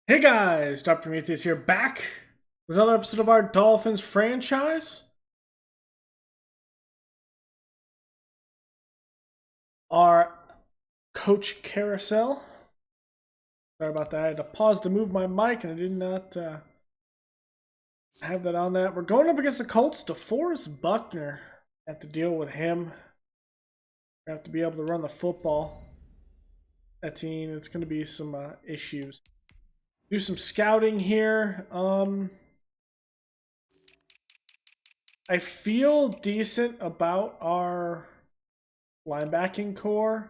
Hey guys, Dr. Prometheus here, back with another episode of our Dolphins franchise. Our Coach Carousel. Sorry about that. I had to pause to move my mic and I did not have that on that. We're going up against the Colts. DeForest Buckner. Have to deal with him. We have to be able to run the football. That team, it's going to be some issues. Do some scouting here. I feel decent about our linebacking core.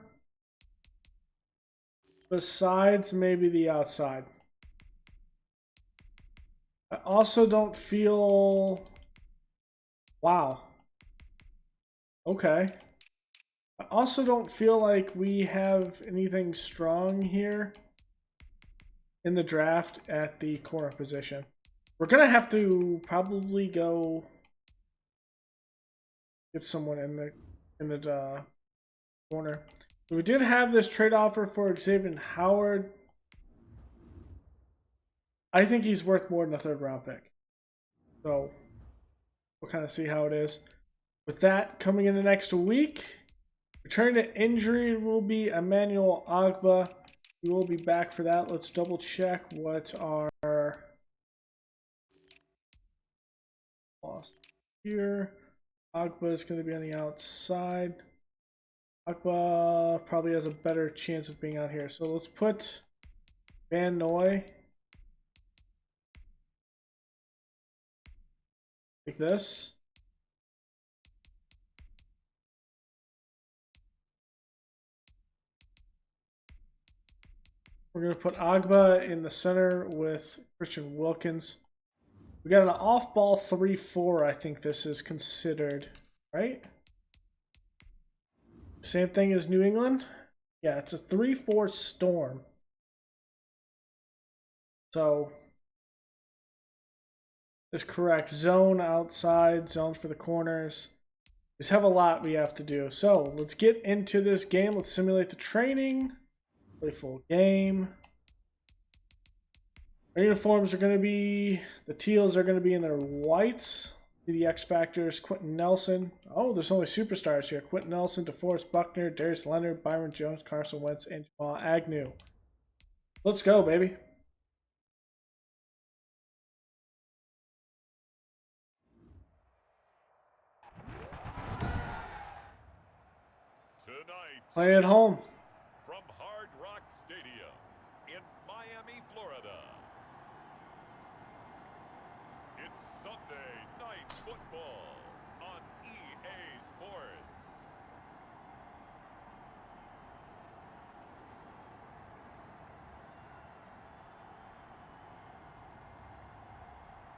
Besides maybe the outside. I also don't feel... Wow. Okay. I also don't feel like we have anything strong here in the draft at the corner position. We're gonna have to probably go get someone in the corner. So we did have this trade offer for Xavier Howard. I think he's worth more than a third round pick. So we'll kind of see how it is. With that coming in the next week, returning to injury will be Emmanuel Agba. We will be back for that. Let's double check what our loss here. Agba is going to be on the outside. Agba probably has a better chance of being out here. So let's put Van Noy like this. We're going to put Agba in the center with Christian Wilkins. We got an off-ball 3-4, I think this is considered, right? Same thing as New England? Yeah, it's a 3-4 storm. So, is correct. Zone outside, zones for the corners. We just have a lot we have to do. So, let's get into this game. Let's simulate the training. Play full game. Our uniforms are going to be, the teals are going to be in their whites. The X Factors, Quentin Nelson. Oh, there's only superstars here. Quentin Nelson, DeForest Buckner, Darius Leonard, Byron Jones, Carson Wentz, and Jamal Agnew. Let's go, baby. Tonight, Play at home. from Hard Rock Stadium in Miami, Florida. It's Sunday Night Football on EA Sports.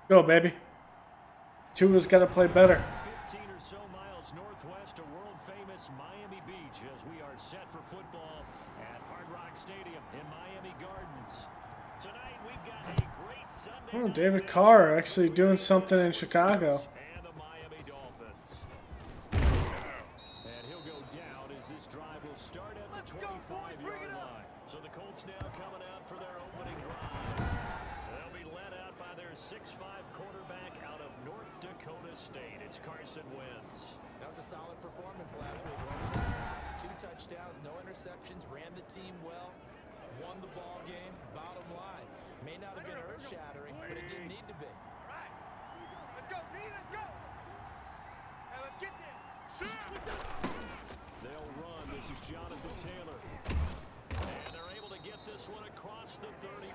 Go, baby. Tua's got to play better. 15 or so miles northwest of world-famous Miami Beach as we are set for football at Hard Rock Stadium in Miami Gardens. Tonight we've got a great Sunday. Oh, David Carr actually doing something in Chicago. And the Miami Dolphins. And he'll go down as this drive will start at the 25-yard line. So the Colts now coming out for their opening drive. They'll be led out by their 6'5" quarterback out of North Dakota State. It's Carson Wentz. That was a solid performance last week, wasn't it? 2 touchdowns, no interceptions, ran the team well, won the ball game. Bottom line, may not have been earth-shattering, but it didn't need to be. All right, let's go, D, let's go. Hey, let's get there. They'll run. This is Jonathan Taylor. And they're able to get this one across the 35.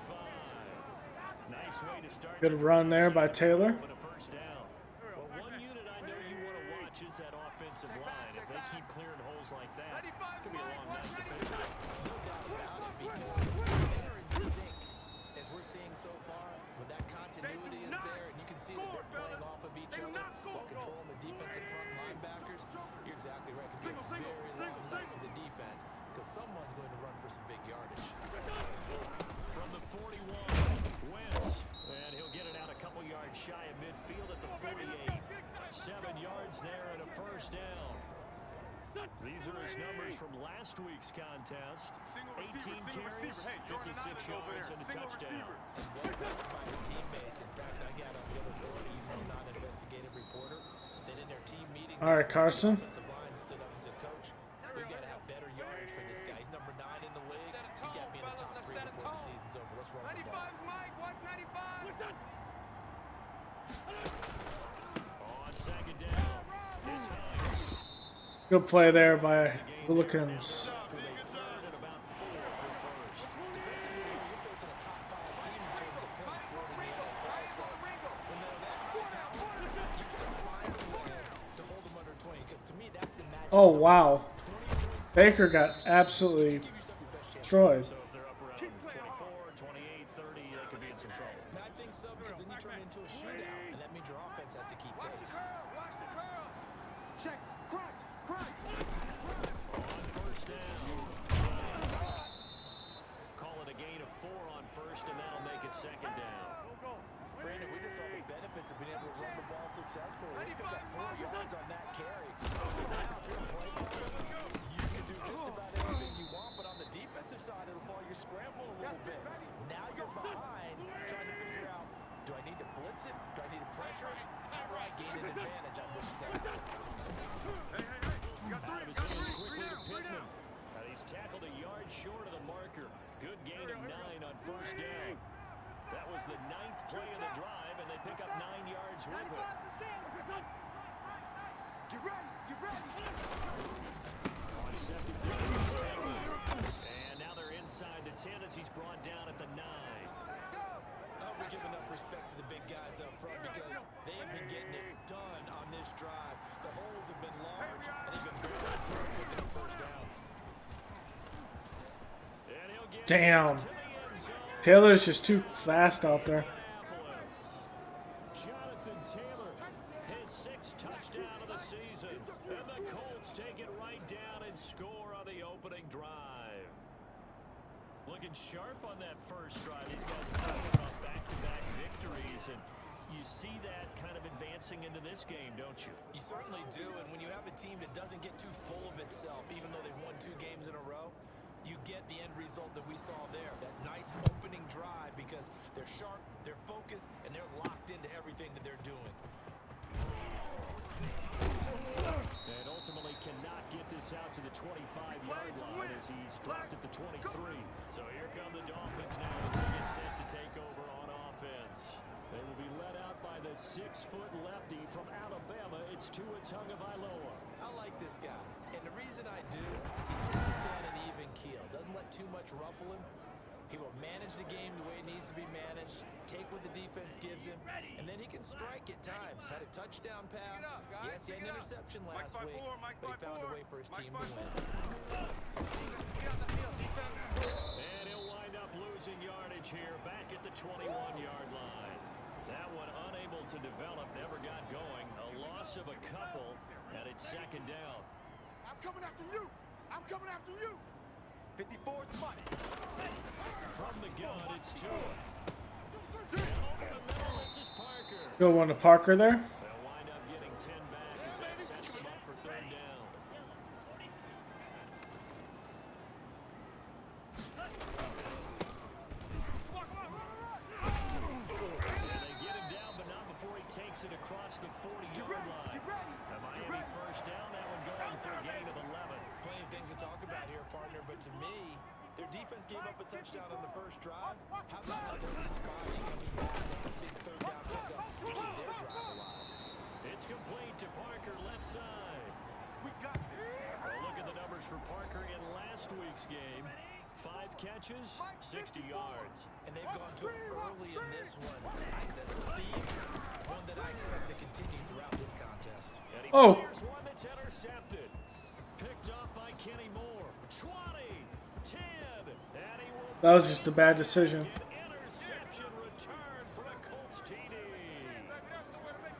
Nice way to start. Good run there by Taylor. A first down. Well, one unit I know you want to watch is that offensive line. If they keep clearing holes like that, it could be a long night defensively. No doubt about it, because they're in sync, as we're seeing so far, with that continuity is there, and you can see that they're playing off of each other while controlling the defensive front linebackers. You're exactly right. It could be a very long night for the defense, because someone's going to run for some big yardage. From the 41, Wentz. And he'll get it out a couple yards shy of midfield at the 48. 7 yards there and a first down. These are his numbers from last week's contest. Single 18 receiver, single carries, receiver. Hey, you're on an 56 island over yards, there. and a Single touchdown. receiver. Well covered by his teammates. In fact, I got on the other board, even though I'm not an investigative reporter, that in their team meeting All right, this week, Carson. the offensive line stood up and said, Coach, we've got to have better yardage for this guy. He's number 9 in the league. He's got to be in the top 3 before the season's over. Let's run the ball. 95 is Mike. Watch 95. On second down, it's Hines. Good play there by Willikins. After they third and about 4 for first. Defensively, you're facing a top 5 team in terms of points scored in the NFL. So when they're that high power, you got to find a way to hold them under 20. Because to me, that's the magic. Oh, wow. 20 points. Baker got absolutely Give yourself your best chance. destroyed. So if they're up around 24, 28, 30, they could be in some trouble. And I think so, because then you turn it into a shootout, and that means your offense has to keep Watch the pace. curl. Watch the curl. Check. Crunch. Crunch. On first down, call it a gain of 4 on first, and that'll make it second down. Brandon, we just saw the benefits of being able to run the ball successfully. They picked up 4 yards on that carry. So now, if you're a play caller, you can do just about anything you want, but on the defensive side of the ball, you're scrambling a little bit. Now you're behind, trying to figure out, do I need to blitz it? Do I need to pressure it? How do I gain an advantage on this snap? Hey, hey, hey. You got Out of three. his Got hands three. quickly to Three down. Pittman. He's tackled a yard short of the marker. Good gain of 9 on first down. That was the 9th play of the drive, and they pick up 9 yards with it. 95's the same. Get ready. Get ready. On second down, he's tackled. And now they're inside the 10 as he's brought down at the 9. Let's go. We're giving up respect to the big guys up front because they have been getting it done on this drive. The holes have been large, and they've been very important with their first downs. And he'll get Damn. to the end zone. Taylor's just too fast out there. Indianapolis. Jonathan Taylor, his 6th touchdown of the season. And the Colts take it right down and score on the opening drive. Looking sharp on that first drive. These guys are coming off back-to-back victories, and you see that kind of advancing into this game, don't you? You certainly do, and when you have a team that doesn't get too full of itself, even though they've won 2 games in a row, you get the end result that we saw there, that nice opening drive, because they're sharp, they're focused, and they're locked into everything that they're doing. And ultimately cannot get this out to the 25-yard line as he's dropped at the 23. So here come the Dolphins now as they get set to take over on offense. They will be led out by the 6-foot lefty from Alabama. It's Tua Tagovailoa. I like this guy, and the reason I do, he tends to stay on an even keel, doesn't let too much ruffle him. He will manage the game the way it needs to be managed, take what the defense gives him, and then he can strike at times. Had a touchdown pass. Yes, he had an interception last week, but he found a way for his team to win. And he'll wind up losing yardage here back at the 21-yard line. That one unable to develop, never got going. A loss of a couple, and it's second down. I'm coming after you. I'm coming after you. 54's money. From the gun, it's Tua. And over the middle, this is Parker. Good one to Parker there. They'll wind up getting 10 back as that sets them up for third down. And they get him down, but not before he takes it across the 40-yard line. A Miami first down, that one going for a gain of 11. Plenty of things to talk about here, partner, but to me, their defense gave up a touchdown on the first drive. How about how they're responding, coming back? That's a big third down pickup to keep their drive alive. It's complete to Parker, left side. We got it. Well, look at the numbers for Parker in last week's game. 5 catches, 60 yards. And they've gone to it early in this one. I sense a theme, one that I expect to continue throughout this contest. And he Oh. fires one that's intercepted. Picked up by Kenny Moore. 20, 10, and he will That was just a bad decision. get interception return for a Colts TD.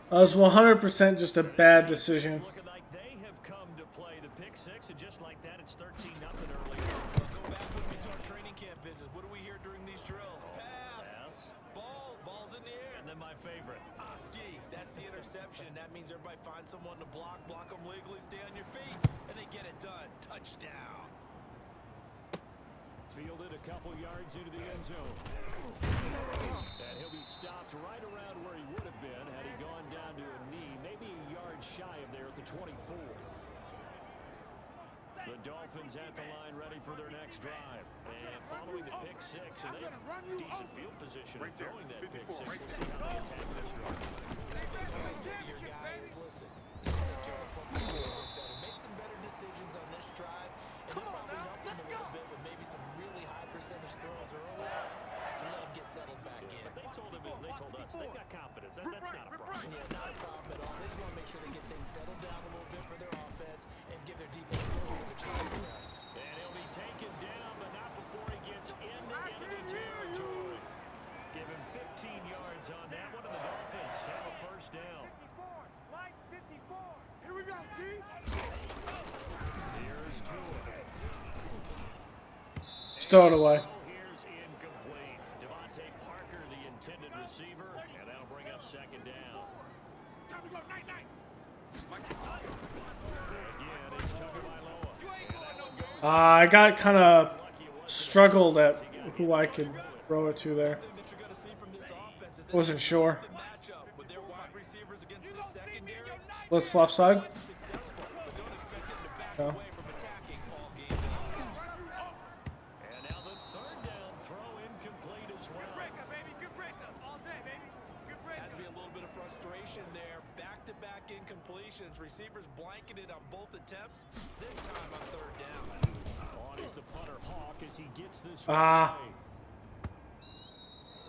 That was 100% just a bad decision. It's looking like they have come to play the pick 6, and just like that, it's 13-0 early. Go back with me to our training camp visits. What do we hear during these drills? Pass. Pass. Ball's in the air. And then my favorite. Ski, that's the interception. That means everybody finds someone to block them legally, stay on your feet, and they get it done. Touchdown. Fielded a couple yards into the end zone. And he'll be stopped right around where he would have been had he gone down to a knee, maybe a yard shy of there at the 24. The Dolphins at the line ready for their next drive. And following the pick six, and they have decent field position of throwing that pick six. We'll see how they attack this drive. All I say to your guy is, listen, just take care of football a little bit better. Make some better decisions on this drive, and it'll probably help them a little bit with maybe some really high percentage throws early to let them get settled back in. But they told us they've got confidence. That's not a problem. Yeah, not a problem at all. They just want to make sure they get things settled down a little bit for their offense and give their defense a little bit of a chance to rest. And he'll be taken down, but not before he gets into enemy territory. Give him 15 yards on that one, and the Dolphins have a first down. 54, line 54. Here we go, D. Here's Tua. Throw it away. Here's incomplete. Devontae Parker, the intended receiver, and that'll bring up second down. Time to go, night. Again, it's Tagovailoa. I got kind of struggled at who I could throw it to there. That you're going to see from this offense is Wasn't sure. the matchup with their wide receivers against the secondary. Let's left side. Successful, but don't expect them to back Yeah. away from attacking all game long. And now the third down throw incomplete as well. Breaker, baby. Good breaker. All day, baby. Good breaker. Has to be a little bit of frustration there. Back-to-back incompletions. Receivers blanketed on both attempts. This time on third down. On is the punter Hawk as he gets this Ah. one away.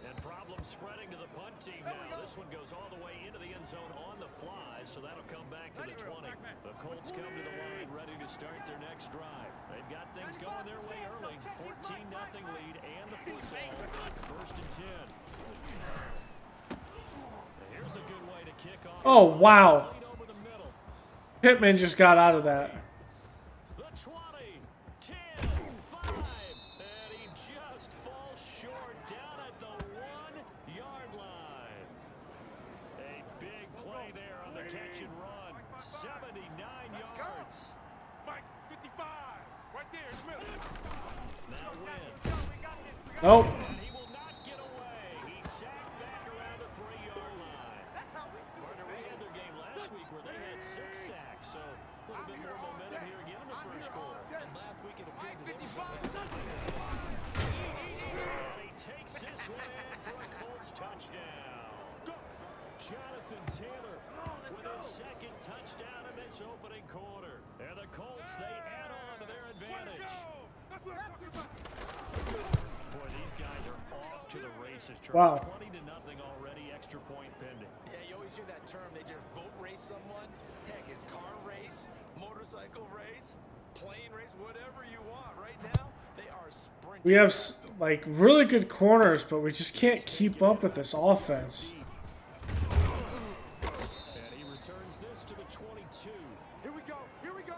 And problems spreading to the punt team now. This one goes all the way into the end zone on the fly, so that'll come back to the 20. The Colts come to the line ready to start their next drive. They've got things going their way early. 14-0 lead and the football. First and 10. Here's a good way to kick off. Oh, wow. Right over the middle. Pittman just got out of that. The 20, 10, 5, and he just falls short down at the 1-yard line. A big play there on the catch and run. 79 yards. Mike, 55. Right there in the middle. Now wins. Nope. And he will not get away. He's sacked back around the 3-yard line. That's how we do Partner, we had their game last week where they had 6 sacks, so a little bit more momentum here again in the first quarter. And last week it appeared that they were 55. And he takes this one in for a Colts touchdown. Jonathan Taylor with his second touchdown in this opening quarter. And the Colts, they add on to their advantage. Boy, these guys are off to the races. Wow. 20-0 already, extra point pending. Yeah, you always hear that term. They just boat race someone. Heck, it's car race, motorcycle race, plane race, whatever you want. Right now, they are sprinting. We have like really good corners, but we just can't keep up with this offense. And he returns this to the 22. Here we go. Here we go.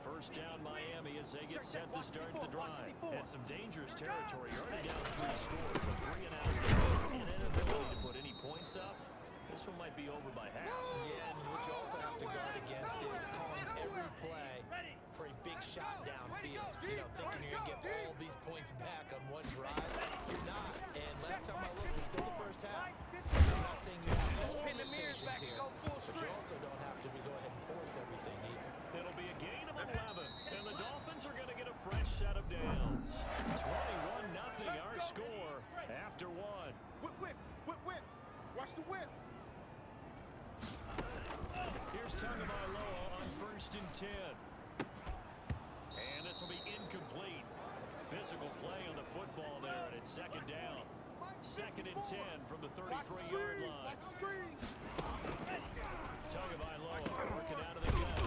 First down Miami as they get set to start the drive. And some dangerous territory. Already down 3 scores. A 3-and-out lead. An inability to put any points up. This one might be over by half. Yeah, and what you also have to guard against is calling every play for a big shot downfield. You know, thinking you're going to get all these points back on one drive. You're not. And last time I looked, it's still the first half. I'm not saying you have ultimate patience here, but you also don't have to go ahead and force everything either. It'll be a gain of 11. And the Dolphins are going to get a fresh set of downs. 21-0 our score after 1. Whip. Watch the whip. Here's Tagovailoa on first and 10. And this will be incomplete. Physical play on the football there, and it's second down. Second and 10 from the 33-yard line. Tagovailoa working out of the gun.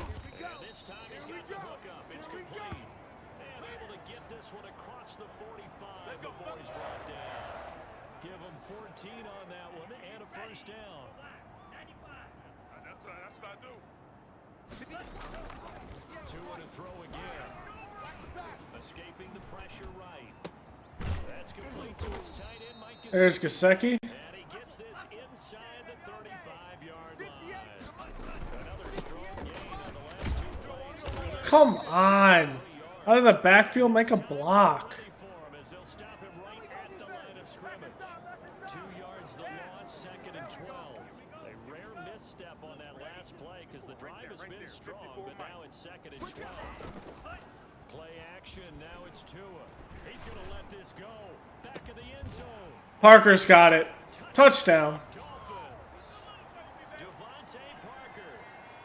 And this time he's got the hook up. It's complete. And able to get this one across the 45 before he's brought down. Give him 14 on that one and a first down. That's what I do. Two and a throw again. Escaping the pressure right. That's complete to his tight end, Mike Gesicki. There's Gesicki. And he gets this inside the 35-yard line. Another strong gain on the last 2 plays. come on. Out of the backfield, make a block. For him as they'll stop him right at the line of scrimmage. 2 yards the loss, 2nd and 12. A rare misstep on that last play because the drive has been strong, but now it's 2nd and 12. Play action, now it's Tua. He's going to let this go. Back of the end zone. Parker's got it. Touchdown. Dolphins. Devontae Parker,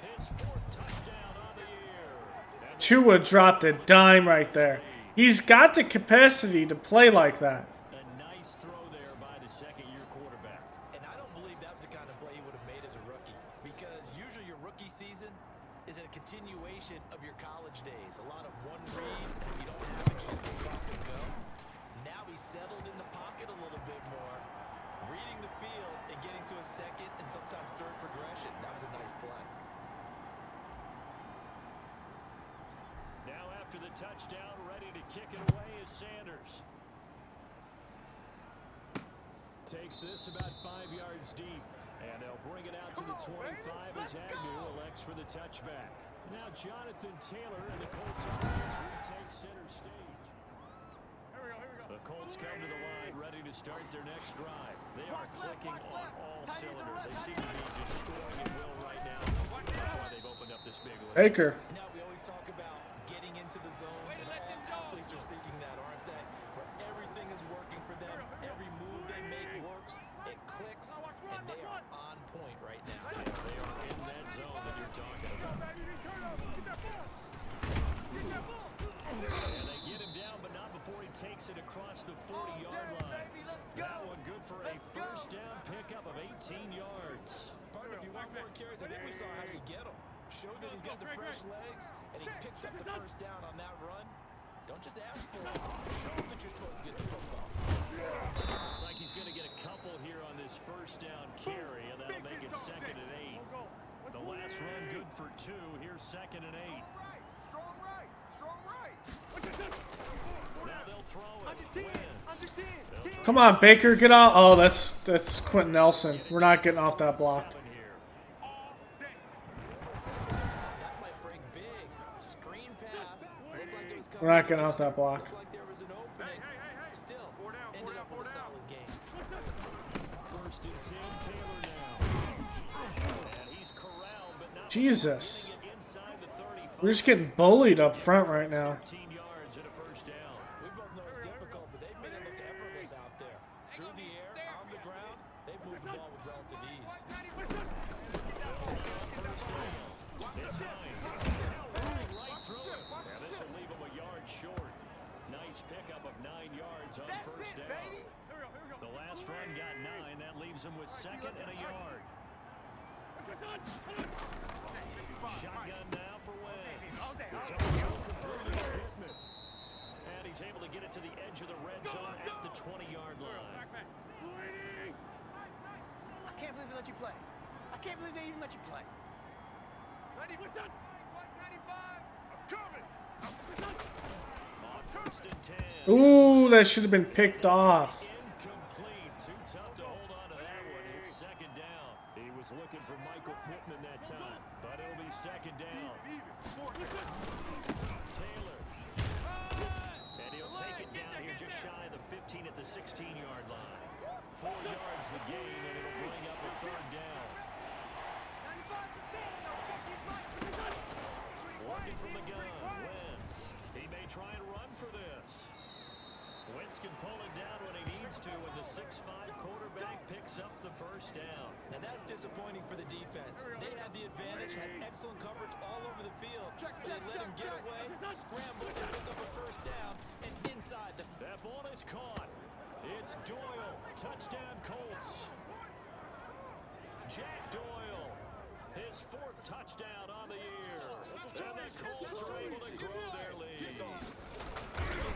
his 4th touchdown on the year. And Tua dropped a dime right there. He's got the capacity to play like that. a nice throw there by the 2nd-year quarterback. And I don't believe that was the kind of play he would have made as a rookie. Because usually your rookie season is a continuation of your college days. A lot of one read, and if you don't have it, you just take off and go. Now he's settled in the pocket a little bit more, reading the field and getting to a 2nd and sometimes 3rd progression. That was a nice play. Now after the touchdown, ready to kick it away is Sanders. Takes this about 5 yards deep. And they'll bring it out to the 25 as Agnew elects for the touchback. Now Jonathan Taylor and the Colts offense retake center stage. The Colts come to the line ready to start their next drive. They are clicking on all cylinders. They seem to be just scoring at will right now. That's why they've opened up this big lead. Baker. Now we always talk about getting into the zone, and all athletes are seeking that, aren't they? Where everything is working for them, every move they make works, it clicks, and they are on point right now. Yeah, they are in that zone that you're talking about. And they get him down, but not before he takes it across the 40-yard line. That one good for a first down pickup of 18 yards. Partner, if you want more carries, I think we saw how you get them. Showed that he's got the fresh legs, and he picked up the first down on that run. Don't just ask for it. Show him that you're supposed to get the football. Looks like he's going to get a couple here on this first down carry, and that'll make it 2nd and 8. The last run good for 2. Here's 2nd and 8. Strong right. Now they'll throw it. Wentz. Come on, Baker, get out. Oh, that's Quentin Nelson. We're not getting off that block. 7 here. For a second, that might break big. Screen pass. Looked like it was coming. We're not getting off that block. Looked like there was an opening. Still, ended up with a solid game. 1st and 10, Taylor now. And he's corralled, but not Jesus. getting it inside the 35. We're just getting bullied up front right now. 13 yards and a first down. We both know it's difficult, but they've made it look effortless out there. Through the air, on the ground, they've moved the ball with relative ease. It's Hines. Right through it. And this will leave him a yard short. Nice pickup of 9 yards on first down. The last run got 9. That leaves him with 2nd and a yard. Shotgun now for Wentz. It's converted to Pittman. And he's able to get it to the edge of the red zone at the 20-yard line. I can't believe they let you play. I can't believe they even let you play. 95. I'm coming. On 1st and 10. Ooh, that should have been picked off. Incomplete. Too tough to hold on to that one. It's 2nd down. He was looking for Michael Pittman that time, but it'll be 2nd down. Taylor. And he'll take it down here just shy of the 15 at the 16-yard line. 4 yards the gain, and it'll bring up a 3rd down. 95%. No, check his right. Working from the gun. Wentz. He may try and run for this. Wentz can pull it down when he needs to, and the 6'5 quarterback picks up the first down. And that's disappointing for the defense. They had the advantage, had excellent coverage all over the field, but they let him get away, scrambled to pick up a first down, and inside the... That ball is caught. It's Doyle. Touchdown Colts. Jack Doyle. His 4th touchdown on the year. And the Colts are able to grow their lead.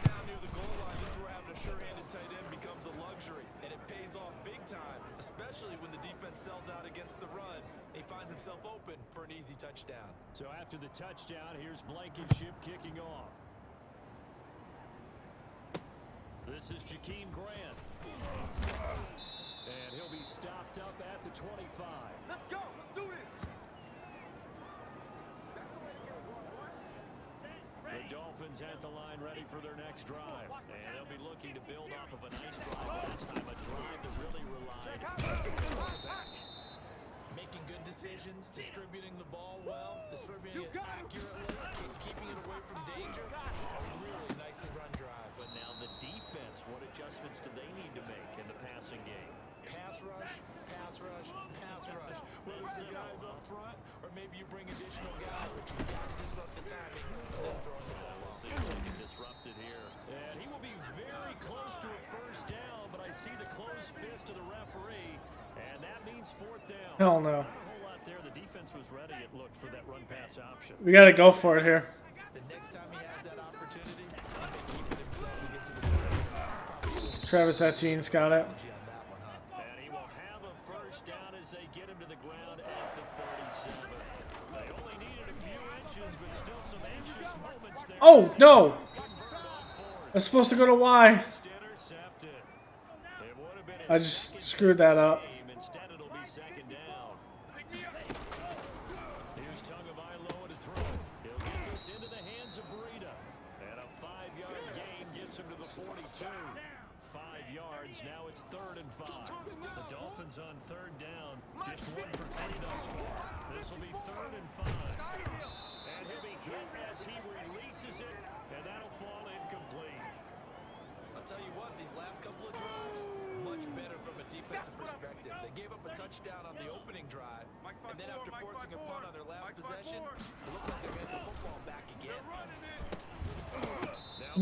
Down near the goal line, this is where having a sure-handed tight end becomes a luxury, and it pays off big time, especially when the defense sells out against the run. He finds himself open for an easy touchdown. So after the touchdown, here's Blankenship kicking off. This is Jakeem Grant. And he'll be stopped up at the 25. Let's go. Let's do this. The Dolphins at the line ready for their next drive. And they'll be looking to build off of a nice drive last time. A drive that really relied on the quarterback. Making good decisions, distributing the ball well, distributing it accurately, keeping it away from danger. A really nicely run drive. But now the defense, what adjustments do they need to make in the passing game? Pass rush, pass rush, pass rush. Whether it's the guys up front or maybe you bring additional guys, but you got to disrupt the timing and then throwing the ball. We'll see if they can disrupt it here. And he will be very close to a first down, but I see the closed fist of the referee, and that means fourth down. Hell no. Not a whole lot there. The defense was ready, it looked, for that run pass option. We gotta go for it here. The next time he has that opportunity, he may keep it himself and get to the field. Travis Etienne's got it. And he will have a first down as they get him to the ground at the 37. They only needed a few inches, but still some anxious moments there. Oh, no! Converted on fourth. That's supposed to go to Y. Just intercepted. It would have been I his just second screwed that up. game. Instead, it'll be second down. Here's Tagovailoa to throw. He'll get this into the hands of Breida. And a 5-yard gain gets him to the 42. 5 yards. Now it's 3rd and 5. The Dolphins on 3rd down. Just 1 for 3 thus far. This will be 3rd and 5. And he'll be hit as he releases it. And that'll fall incomplete. I'll tell you what, these last couple of drives, much better from a defensive perspective. They gave up a touchdown on the opening drive, and then after forcing a punt on their last possession, it looks like they're getting the football back again.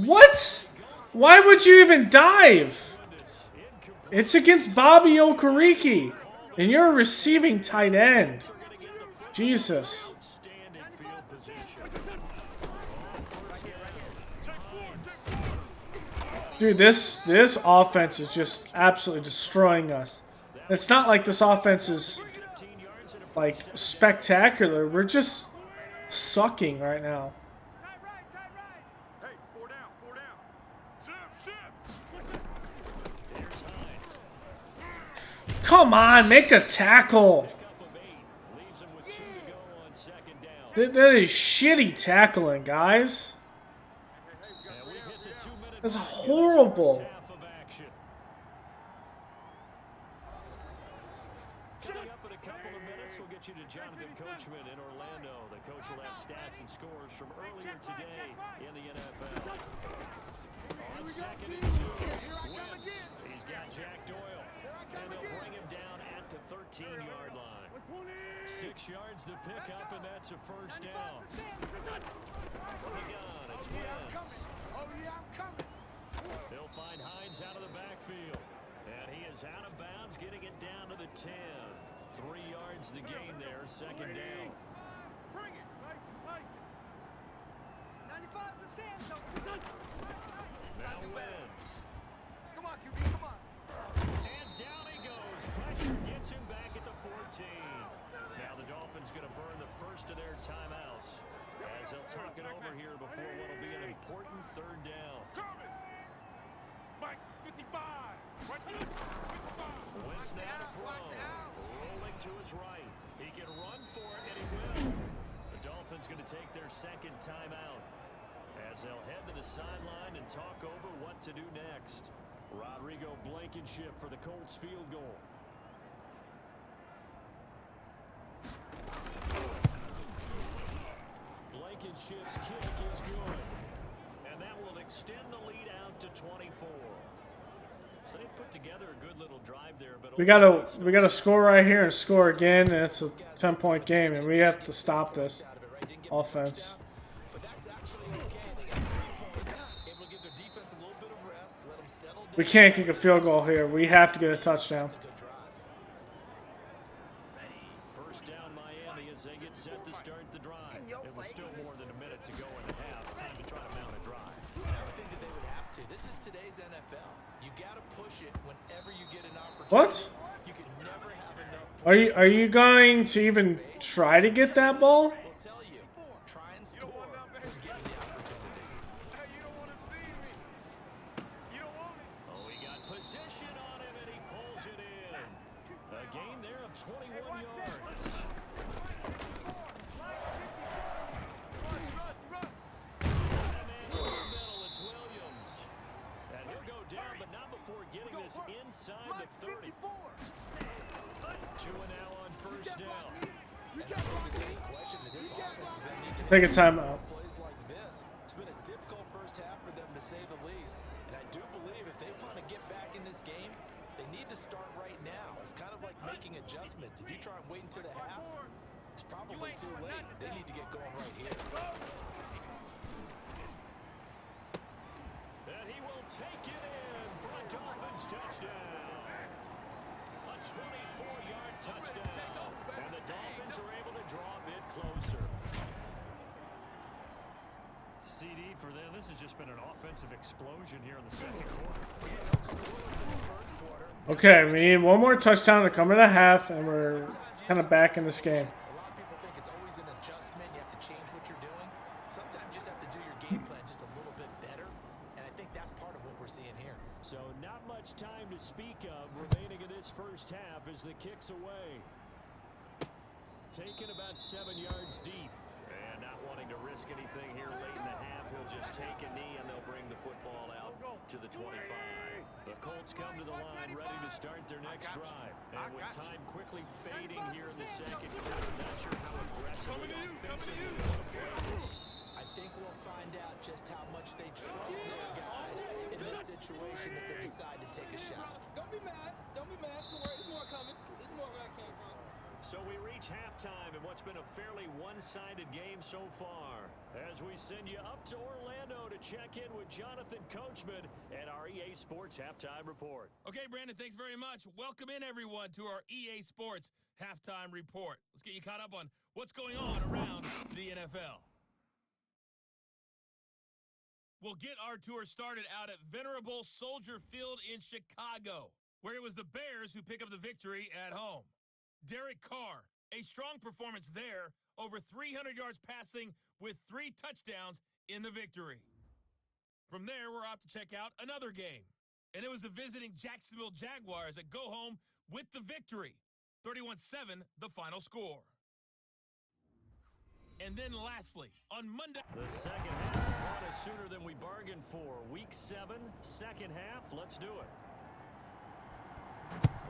What? Why would you even dive? It's against Bobby Okereke, and you're a receiving tight end. Jesus. Outstanding field position. Dude, this offense is just absolutely destroying us. It's not like this offense is like spectacular. We're just sucking right now. Hey, 4 down, 4 down. Shift. Here's Hines. Come on, make a tackle. Up of 8. Leaves him with 2 to go on 2nd down. That is shitty tackling, guys. And we've hit the 2-minute That's mark in this horrible. first half of action. Coming up in a couple of minutes, we'll get you to Jonathan Coachman in Orlando. The coach will have stats and scores from earlier today in the NFL. On 2nd and 2, Wentz. He's got Jack Doyle, and they'll bring him down at the 13-yard line. 6 yards to pick up, and that's a first down. From the gun, it's Wentz. Oh, yeah, I'm coming. They'll find Hines out of the backfield. And he is out of bounds, getting it down to the 10. 3 yards the gain there, 2nd down. Bring it. 95's the sand, Now Wentz. Come on, QB, come on. And down he goes. Pressure gets him back at the 14. Now the Dolphins going to burn the first of their timeouts as they'll talk it over here before what will be an important 3rd down. Coming. Mike, 55. Right there. 55. Wentz now to throw. Rolling to his right. He can run for it, and he will. The Dolphins going to take their 2nd timeout as they'll head to the sideline and talk over what to do next. Rodrigo Blankenship for the Colts field goal. Blankenship's kick is good. And that will extend the lead out to 24. So they put together a good little drive there, but We gotta score right here and score again, and it's a 10-point game, and we have to stop this offense. But that's actually okay. They got 3 points, able to give their defense a little bit of rest, let them settle down. We can't kick a field goal here. We have to get a touchdown. That's a good drive. First down Miami as they get set to start the drive. It was still more than a minute to go in the half. Time to try to mount a drive. I would think that they would have to. This is today's NFL. You got to push it whenever you get an opportunity. What? You can never have enough. Are you going to even try to get that ball? We'll tell you. Try and score when given the opportunity. Hey, you don't want to see me. You don't want me. Oh, he got position on him and he pulls it in. A gain there of 21 yards. Run. inside Mike the 30. 54. Two and now on first You can't block down. me. You can't block me. You can't block me. Take a timeout. Plays like this. It's been a difficult first half for them, to say the least. And I do believe if they want to get back in this game, they need to start right now. It's kind of like making adjustments. If you try and wait until the half, it's probably too late. They need to get going right here. And he will take it in for a Dolphins touchdown. A 24-yard touchdown. And the Dolphins are able to draw a bit closer. CD for them. This has just been an offensive explosion here in the second quarter. Okay, we need one more touchdown to come in a half, and we're kind of back in this game. A lot of people think it's always an adjustment. You have to change what you're doing. Sometimes you just have to do your game plan just a little bit better. And I think that's part of what we're seeing here. So not much time to speak of remaining in this first half as the kick's away. Taken about 7 yards deep. And not wanting to risk anything here late in the half, he'll just take a knee and they'll bring the football out to the 25. The Colts come to the line ready to start their next drive. And with time quickly fading here in the second quarter, not sure how aggressively offensively they want to play this. I think we'll find out just how much they trust their guys in this situation if they decide to take a shot. Don't be mad. Don't be mad. Don't worry. There's more coming. There's more where I came from. So we reach halftime in what's been a fairly one-sided game so far. As we send you up to Orlando to check in with Jonathan Coachman at our EA Sports Halftime Report. Okay, Brandon, thanks very much. Welcome in, everyone, to our EA Sports Halftime Report. Let's get you caught up on what's going on around the NFL. We'll get our tour started out at venerable Soldier Field in Chicago, where it was the Bears who pick up the victory at home. Derek Carr, a strong performance there, over 300 yards passing with 3 touchdowns in the victory. From there, we're off to check out another game, and it was the visiting Jacksonville Jaguars that go home with the victory. 31-7, the final score. And then lastly, on Monday... The second half brought us sooner than we bargained for. Week 7, second half, let's do it.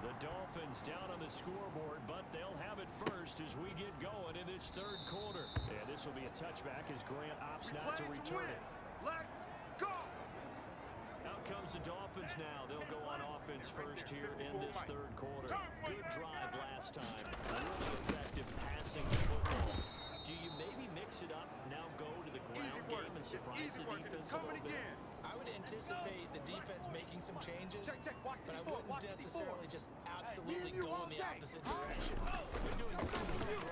The Dolphins down on the scoreboard, but they'll have it first as we get going in this third quarter. And this will be a touchback as Grant opts not to return it. Let's go. Out comes the Dolphins now. They'll go on offense first here in this third quarter. Good drive last time. Really effective passing the football. Do you maybe mix it up, now go to the ground game and surprise the defense a little bit? I would anticipate the defense making some changes, but I wouldn't necessarily just absolutely go in the opposite direction. They're doing so many throws.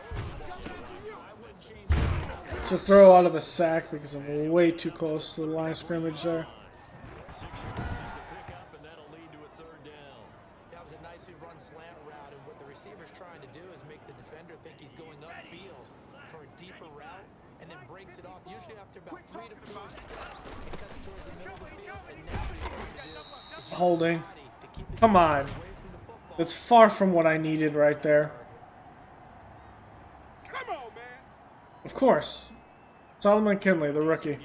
I wouldn't change it. It's a throw out of a sack because I'm way too close to the line of scrimmage there. 6 yards is the pickup, and that'll lead to a third down. That was a nicely run slant route, and what the receiver's trying to do is make the defender think he's going upfield for a deeper route, and then breaks it off, usually after about 3 to 4 steps. It cuts towards the middle of the field, and now what he's trying to do is use Holding. his body to keep the Come defender on. away from the football. That's far from what I needed right there. Come on, man. Of course. Solomon Kinley, the rookie. Gain,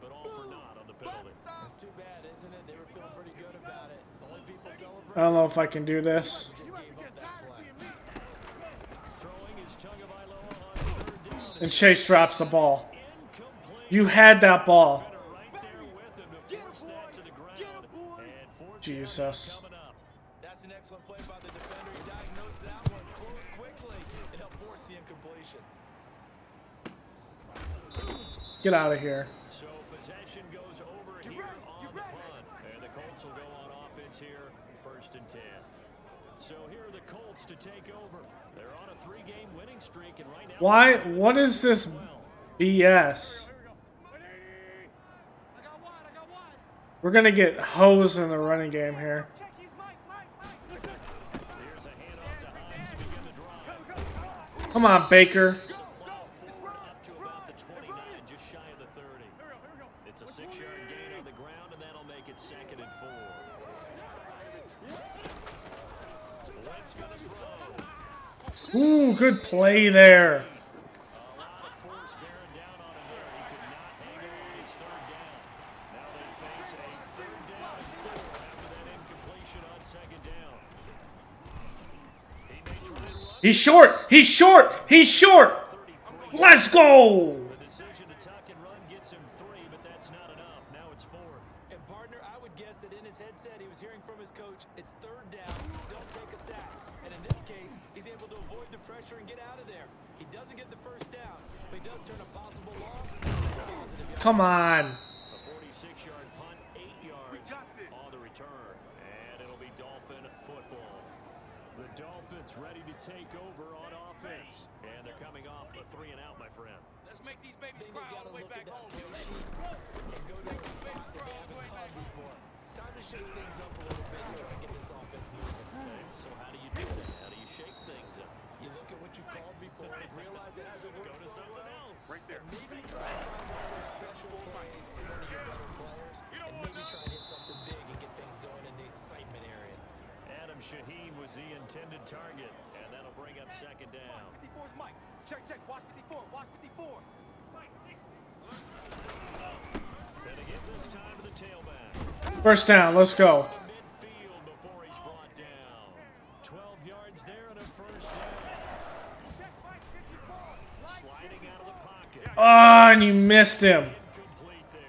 but all for naught on the penalty. It's too bad, isn't it? They were feeling pretty good about it. Only people celebrating. I don't know if I can do this. Just gave up that play. Throwing is Tagovailoa on third down. And Chase drops the ball. Incomplete. You had that ball. Right there with him to force that to the ground. And fourth Jesus. coming up. That's an excellent play by the defender. He diagnosed that one, closed quickly, and helped force the incompletion. Get out of here. So possession goes over here on the punt. And the Colts will go on offense here, 1st and 10. So here are the Colts to take over. They're on a 3-game winning streak, and right now... Why? What is this BS? I got one. We're going to get hosed in the running game here. Check his Mike. Here's a handoff to Hines to begin the drive. Come on, Baker. Plow forward up to about the 29, just shy of the 30. It's a 6-yard gain on the ground, and that'll make it 2nd and 4. Wentz gonna throw. Ooh, good play there. A lot of force bearing down on him there. He could not hang on. It's 3rd down. Now they face a 3rd down and 4 after that motion on second down. He may try and run. He's short. He's short. He's short. Let's go. The decision to tuck and run gets him 3, but that's not enough. Now it's 4th. And partner, I would guess that in his headset he was hearing from his coach, it's 3rd down, don't take a sack. And in this case, he's able to avoid the pressure and get out of there. He doesn't get the 1st down, but he does turn a possible loss into positive yards. Come on. A 46-yard punt, 8 yards on the return. And it'll be Dolphin football. The Dolphins ready to take over on offense. And they're coming off a 3-and-out, my friend. Let's make these babies Then cry they all gotta the way look back at that home. play sheet and go to a spot that they haven't called before. Time to shake things up a little bit and try and get this offense moving. Okay, so how do you do that? How do you shake things up? You look at what you called before, realize it hasn't Go worked to so something well, else. Right there. and maybe try and find one of those special plays for one of your better players, and maybe try and hit something big and get things going in the excitement area. Adam Shaheen was the intended target, and that'll bring up second down. 54 is Mike. Check. Watch 54. Watch 54. And again this time to the tailback. First down. Let's go. Midfield before he's brought down. 12 yards there and a 1st down. Sliding out of the pocket. Ah, and you missed him. Incomplete there.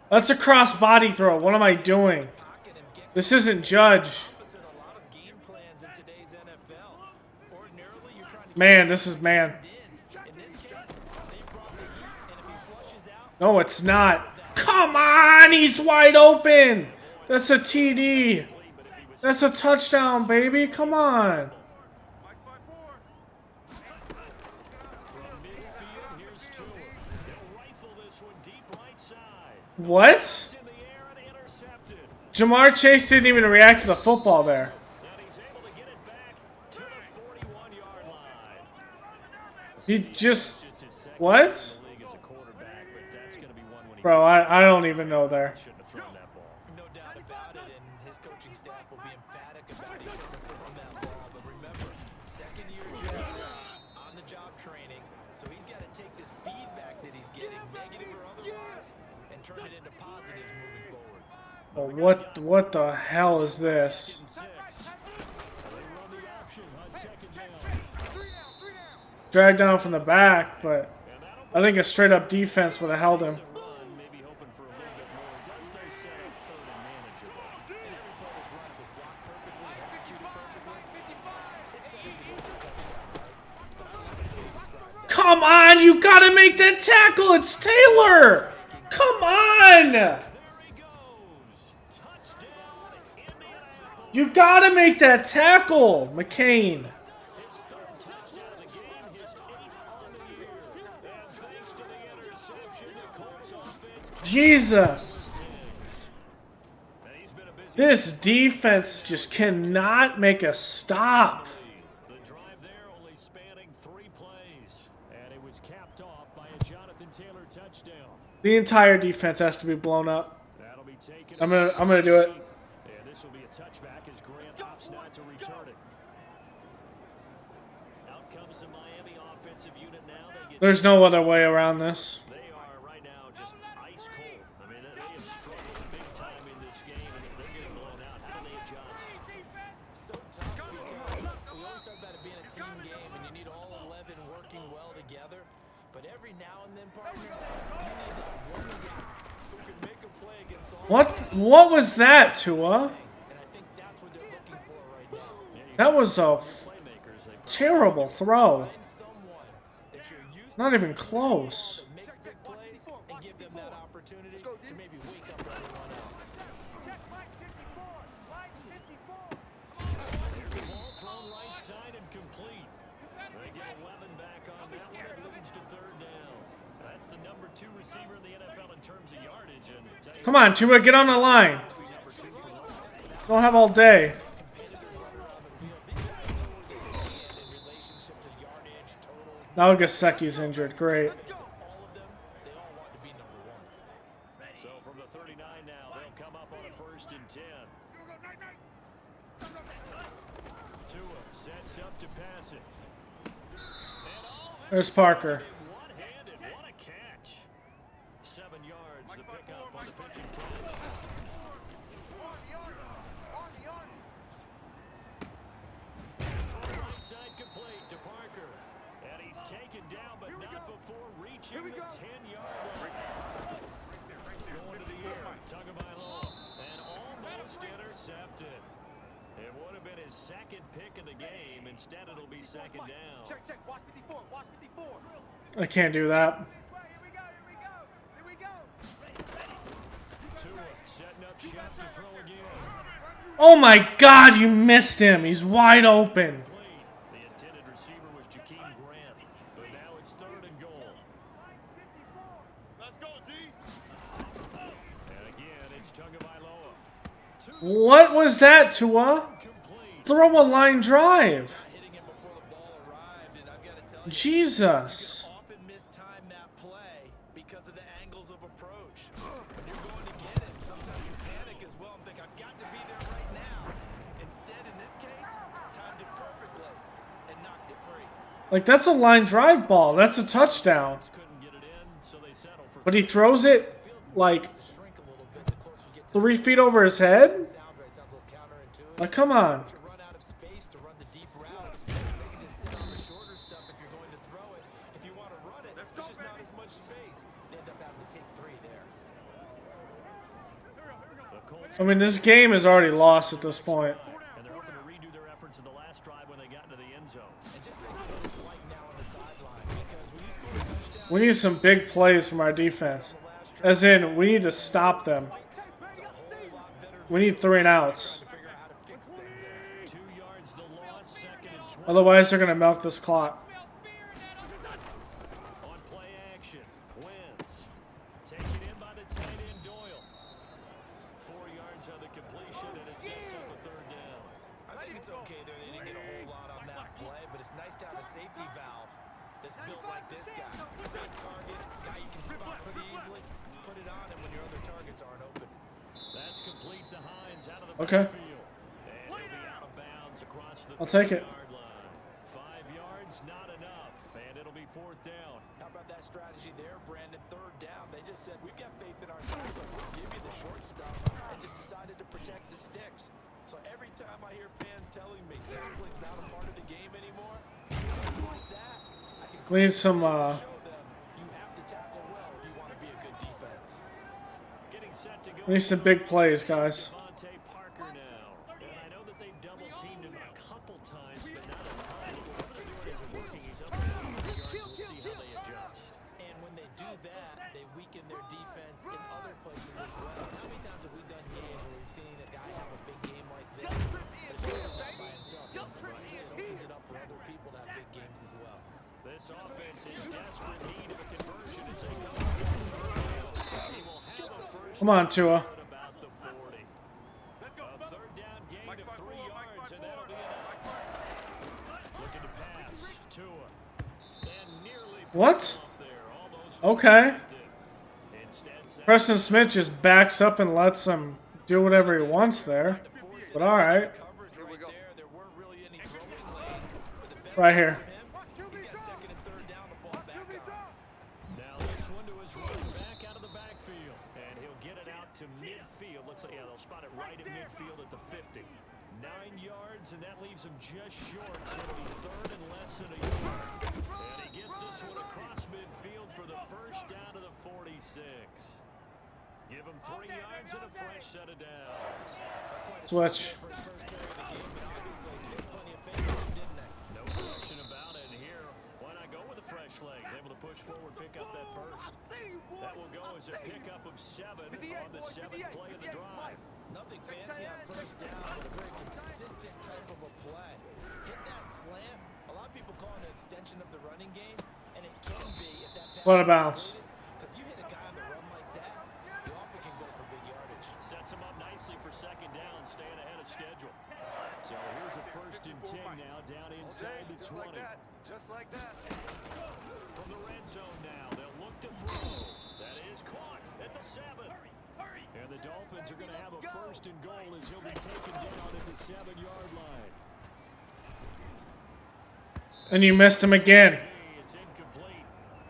That's a cross body throw. What am I doing? Pocket and get This isn't Judge. opposite a lot of game plans in today's NFL. Ordinarily, you're trying to Man, this is man. in this case, they brought the heat, and if he flushes out, No, it's not. Come on, he's wide open. That's a TD. That's a touchdown, baby. Come on. Mike's by 4. From midfield, here's Tua. He'll rifle this one deep right side. What? In the air and intercepted. Jamar Chase didn't even react to the football there. And he's able to get it back to the 41-yard line. He just... Just his second What? in the league as a quarterback, but that's going to be one when he Bro, I don't even know there. shouldn't have thrown that ball. no doubt about it, and his coaching staff will be emphatic about he shouldn't have thrown that ball. But remember, second-year job, on-the-job training, so he's got to take this feedback that he's getting, negative or otherwise, and turn it into positives moving forward. But what the hell is this? 6. They run the option on second down. Dragged down from the back, but I think a straight up defense would have held him. Run, maybe hoping for a little bit more. Does those set up 3rd and manageable? And every play that's run, if it's blocked perfectly and executed perfectly, it's set up to go for a touchdown, right? But I like the way you described that. Come on, you gotta make that tackle. It's Taylor. Come on. There he goes. Touchdown, Indianapolis. You gotta make that tackle, McCain. His 3rd touchdown of the game, his 8th on the year. And thanks to the interception, the Colts offense Jesus. and he's been a busy This defense just cannot make a stop. The drive there only spanning 3 plays. And it was capped off by a Jonathan Taylor touchdown. The entire defense has to be blown up. That'll be taken. I'm gonna do it. And this will be a touchback as Grant opts not to return it. Out comes the Miami offensive unit now. They get There's no other way around this. They are right now just ice cold. I mean, they have struggled big time in this game, and they're getting blown out. How do they adjust? So tough because we always talk about it being a team game and you need all 11 working well together. But every now and then, partner, you need that one guy who can make a play against all What was that, Tua? things. And I think that's what they're looking for right now. That was a Playmakers, they terrible throw. Find someone that you're used Not to even close. that makes big plays and give them that opportunity to maybe wake up everyone else. Check Mike 54. Mike 54. Here's the ball thrown right side and complete. They get 11 back on that one. It leads to 3rd down. That's the number 2 receiver in the NFL in terms of yardage. And tell you Come on, Tua, get on the line. number 2 for long. Don't have all day. Now Gaseki's injured. Great. All of them, they all want to be number 1. So from the 39 now, they'll come up on a 1st and 10. Tua sets up to pass it. There's Parker. One-handed, what a catch. 7 yards, the pickup on the pitch and catch. intercepted. It would have been his second pick of the game. Instead, it'll be second down. Check, check. Watch 54. Watch 54. I can't do that. This way. Here we go. Here we go. Here we go. Tua setting up shop to throw again. Oh my God, you missed him. He's wide open. The intended receiver was Jakeem Grant, but now it's 3rd and goal. Let's go, D. And again, it's Tagovailoa. What was that, Tua? Throw a line drive. Hitting him before the ball arrived, and I've got to tell you, Jesus. often mistime that play because of the angles of approach. When you're going to get him, sometimes you panic as well and think, I've got to be there right now. Instead, in this case, timed it perfectly and knocked it free. Like, that's a line drive ball. That's a touchdown. Couldn't get it in, so they settle for But he throws it, like, To shrink a little bit the closer you get to 3 feet over his head? the sound right. Sounds a little counterintuitive. Like, come on. To run out of space to run the deep routes, so they can just sit on the shorter stuff if you're going to throw it. If you want to run it, there's just not as much space. They end up having to take 3 there. the Colts. I mean, this game is already lost at this point. And they're hoping to redo their efforts in the last drive when they got into the end zone. And just think of what it's like now on the sideline, because when you score a touchdown, We need some big plays from our defense. As in, we need to stop them. it's a whole lot better We need 3 and outs. to figure out how to fix things there. 2 yards the loss, 2nd and 20. Otherwise, they're going to milk this clock. On play action, Wentz taken in by the tight end Doyle. 4 yards on the completion, and it sets up a 3rd down. I think it's okay there. They didn't get a whole lot on that play, but it's nice to have a safety valve that's built like this guy. Big target, guy you can spot pretty easily. Put it on him when your other targets aren't open. That's complete to Hines out of the Okay. backfield. And he'll be out of bounds across the I'll take it. 30-yard line. 5 yards, not enough, and it'll be 4th down. How about that strategy there, Brandon? 3rd down. They just said, we've got faith in our tackle. We'll give you the short stuff, and just decided to protect the sticks. So every time I hear fans telling me tackling's not a part of the game anymore, things like that, I can We need some, show them you have to tackle well if you want to be a good defense. Getting set to go. We need some big plays, guys. Devontae Parker now. And I know that they've double-teamed him a couple times, but not a ton. Whatever they're doing isn't working. He's up there 100 yards. We'll see how they adjust. And when they do that, they weaken their defense in other places as well. How many times have we done games where we've seen a guy have a big game like this, but it's just not by himself, isn't it? Right? It opens it up for other people to have big games as well. This offense in desperate need of a conversion as they go. He will have a first Come on, Tua. at about the 40. Let's go. A 3rd down gain Mike of 3 Farford, Mike yards, and Farford, that'll be Mike enough. Farford. Looking to pass. Tua. And nearly What? off there. Almost Okay. intercepted. Instead, Sam Preston Smith just backs up and lets him do whatever he wants there. But alright. Coverage right there. There weren't really any throwing lanes, but the best Right here. for him, he's got 2nd and 3rd down to fall back on. Now this one to his right, back out of the backfield. And he'll get it out to midfield. Let's say, yeah, they'll spot it right at midfield at the 50. 9 yards, and that leaves him just short. So it'll be 3rd and less than a yard. And he gets this one across midfield for the first down to the 46. Give him 3 yards and a fresh set of downs. Switch. For his first carry of the game, but obviously they did plenty of favor to him, didn't they? No question about it. And here, why not go with the fresh legs? Able to push forward, pick up that first. That will go as a pickup of 7 on the 7th play of the drive. Nothing fancy on first down, but a very consistent type of a play. Hit that slant. A lot of people call it an extension of the running game, and it can be if that pass What a is bounce. because you hit a guy on the run like that, you often can go for big yardage. Sets him up nicely for 2nd down, staying ahead of schedule. So here's a 1st and 10 now, down inside the 20. Just like that. From the red zone now, they'll look to throw. That is caught at the 7. And the Dolphins are going to have a 1st and goal as he'll be taken down at the 7-yard line. And you missed him again. It's incomplete.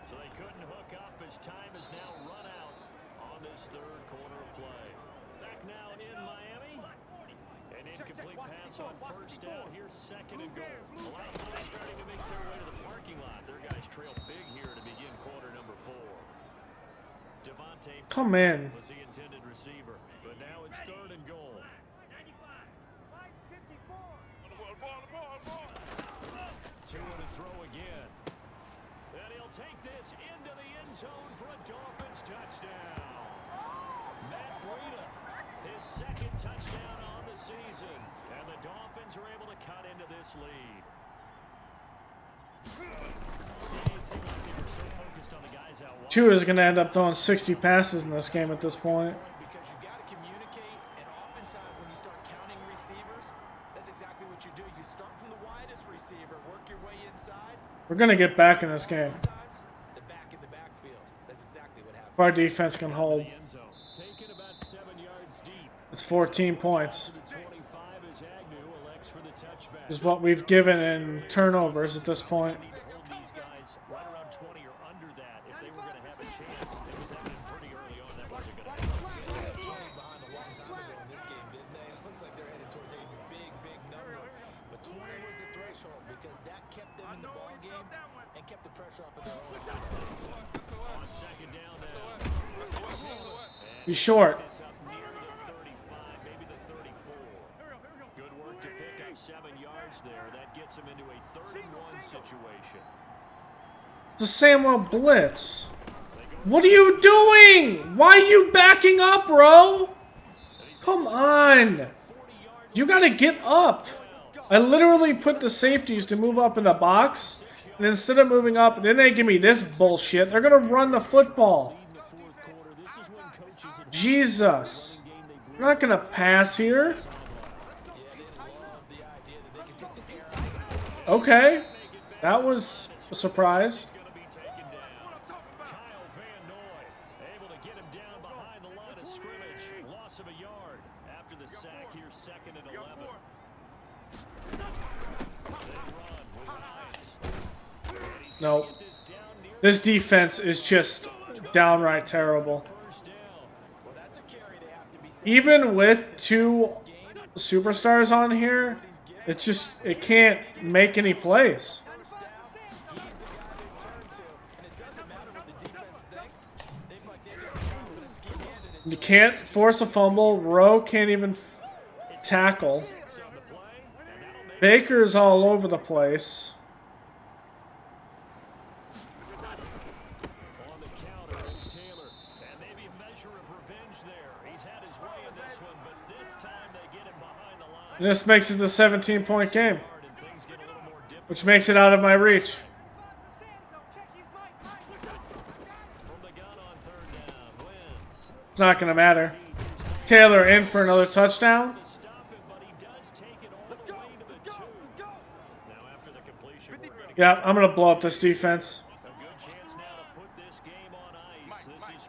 So they couldn't hook up as time is now run out on this 3rd quarter of play. Back now in Miami. An incomplete pass on 1st down. Here's 2nd and goal. A lot of players starting to make their way to the parking lot. Their guys trail big here to begin quarter number 4. Devontae Come in. was the intended receiver, but now it's 3rd and goal. Two to throw again. And he'll take this into the end zone for a Dolphins touchdown. Matt Breida, his second touchdown on the season. And the Dolphins are able to cut into this lead. It seemed like they were so focused on the guys out wide. Tua is going to end up throwing 60 passes in this game at this point. Because you got to communicate, and oftentimes when you start counting receivers, that's exactly what you do. You start from the widest receiver, work your way inside. We're going to get back in this game. Sometimes the back in the backfield. That's exactly what happens. If our defense can hold. Taken about 7 yards deep. It's 14 points. The 25 is Agnew, elects for the touchback. This is what we've given in turnovers at this point. Need to hold these guys right around 20 or under that if they were going to have a chance. It was evident pretty early on that wasn't going to happen. Behind a long time ago in this game, didn't they? It looks like they're headed towards a big, big number. But 20 was the threshold because that kept them in the ball game and kept the pressure off of their own defense. On second down now. He's short. This up near the 35, maybe the 34. Good work to pick up 7 yards there. That gets him into a 3rd-and-1 situation. It's a Samuel blitz. What are you doing? Why are you backing up, bro? Come on. You got to get up. I literally put the safeties to move up in the box. And instead of moving up, then they give me this bullshit. They're going to run the football. Jesus. We're not going to pass here. Okay. That was a surprise. Kyle Van Noy able to get him down behind the line of scrimmage. Loss of a yard after the sack here, 2nd and 11. No. This defense is just downright terrible. Even with 2 superstars on here, it can't make any plays. You can't force a fumble. Rowe can't even tackle. Baker's all over the place. On the counter, it's Taylor. And maybe a measure of revenge there. He's had his way in this one, but this time they get him behind the line. And this makes it a 17-point game, And things get a little more difficult which makes it out of my reach. from the gun on 3rd down. Wins. It's not going to matter. Taylor in for another touchdown. To stop him, but he does take it all the way to the 2. Now after the completion, we're going to get Yeah, I'm going to blow up this defense a good chance now to put this game on ice.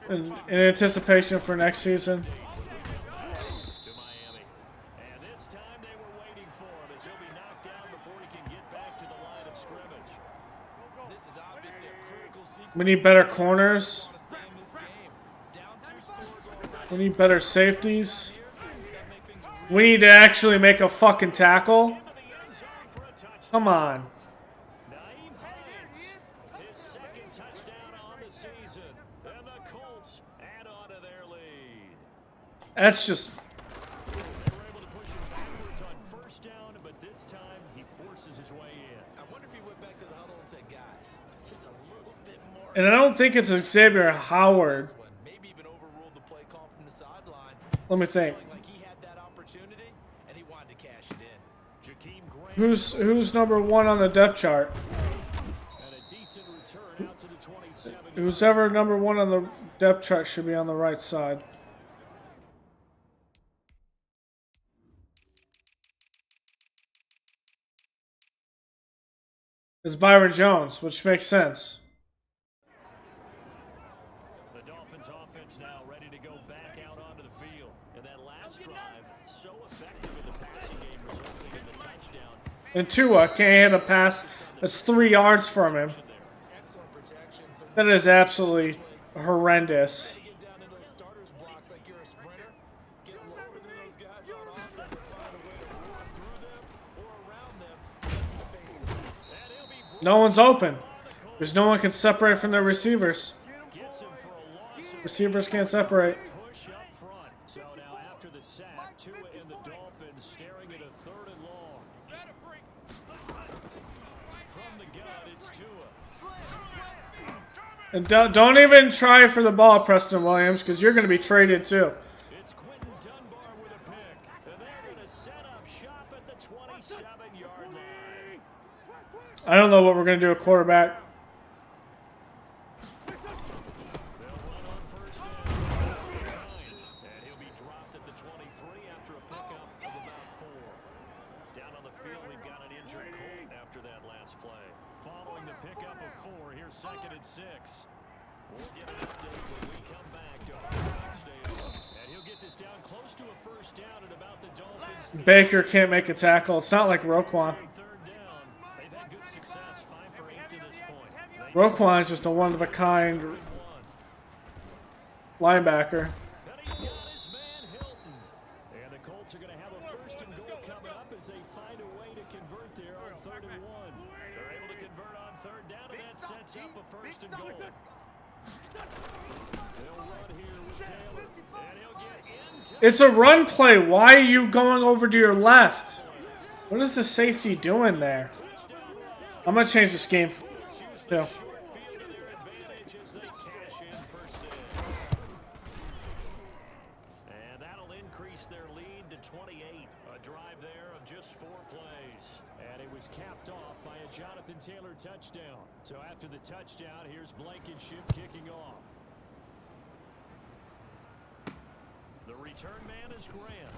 This is in anticipation for next season. to Miami. And this time they were waiting for him as he'll be knocked down before he can get back to the line of scrimmage. This is obviously a critical sequence. We need better corners. To stay in this game. Down 2 scores already. We need better safeties. We need to actually make a fucking tackle. Come on. Naeem Hines, his 2nd touchdown on the season. And the Colts add on to their lead. That's just... They were able to push him backwards on 1st down, but this time he forces his way in. I wonder if he went back to the huddle and said, guys, just a little bit more. And I don't think it's Xavier Howard. Maybe even overruled the play call from the sideline. Let me think. Feeling like he had that opportunity and he wanted to cash it in. Jakeem Grant Who's number 1 on the depth chart? and a decent return out to the 27. Who's ever number 1 on the depth chart should be on the right side. It's Byron Jones, which makes sense. The Dolphins offense now ready to go back out onto the field. And that last drive, so effective in the passing game, resulting in the touchdown. And Tua can't hit a pass that's 3 yards from him. Excellent protection. So That is absolutely horrendous. you get down into those starters blocks like you're a sprinter, get lower than those guys on offense and find a way to run through them or around them get to the face of the ball. And he'll be No one's open. There's no one can separate from their receivers. gets him for a loss. Receivers can't separate. Push up front. So So now after the sack, Tua and the Dolphins staring at a 3rd and long. From the gun, it's Tua. And don't even try for the ball, Preston Williams, because you're going to be traded too. It's Quentin Dunbar with a pick. And they're going to set up shop at the 27-yard line. I don't know what we're going to do at quarterback. They'll run on first down. And he'll be dropped at the 23 after a pickup of about 4. Down on the field, we've got an injured Colt after that last play. Following the pickup of 4, here's 2nd and 6. We'll get an update when we come back to Hard Rock Stadium. And he'll get this down close to a first down at about the Dolphins. Baker can't make a tackle. It's not like Roquan. 3rd down. They've had good success, 5 for 8 to this point. Roquan is just a one-of-a-kind linebacker. And he's got his man Hilton. And the Colts are going to have a 1st and goal coming up as they find a way to convert there on 3rd and 1. They're able to convert on 3rd down, and that sets up a 1st and goal. They'll run here with Taylor, and he'll get into It's a run play. Why are you going over to your left? What is the safety doing there? I'm going to change the scheme. Yeah. field to their advantage as they cash in for 6. And that'll increase their lead to 28. A drive there of just 4 plays. And it was capped off by a Jonathan Taylor touchdown. So after the touchdown, here's Blankenship kicking off. The return man is Grant.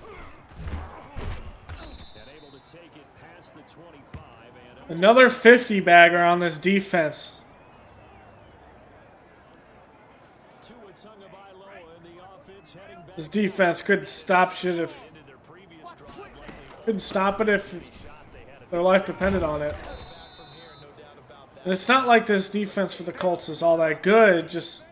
And able to take it past the 25. And Another 50 bagger on this defense. Tua Tagovailoa and the offense heading back. This defense couldn't stop shit if Ended their previous drive lately. couldn't stop it if their life depended on it. And it's not like this defense for the Colts is all that good. Just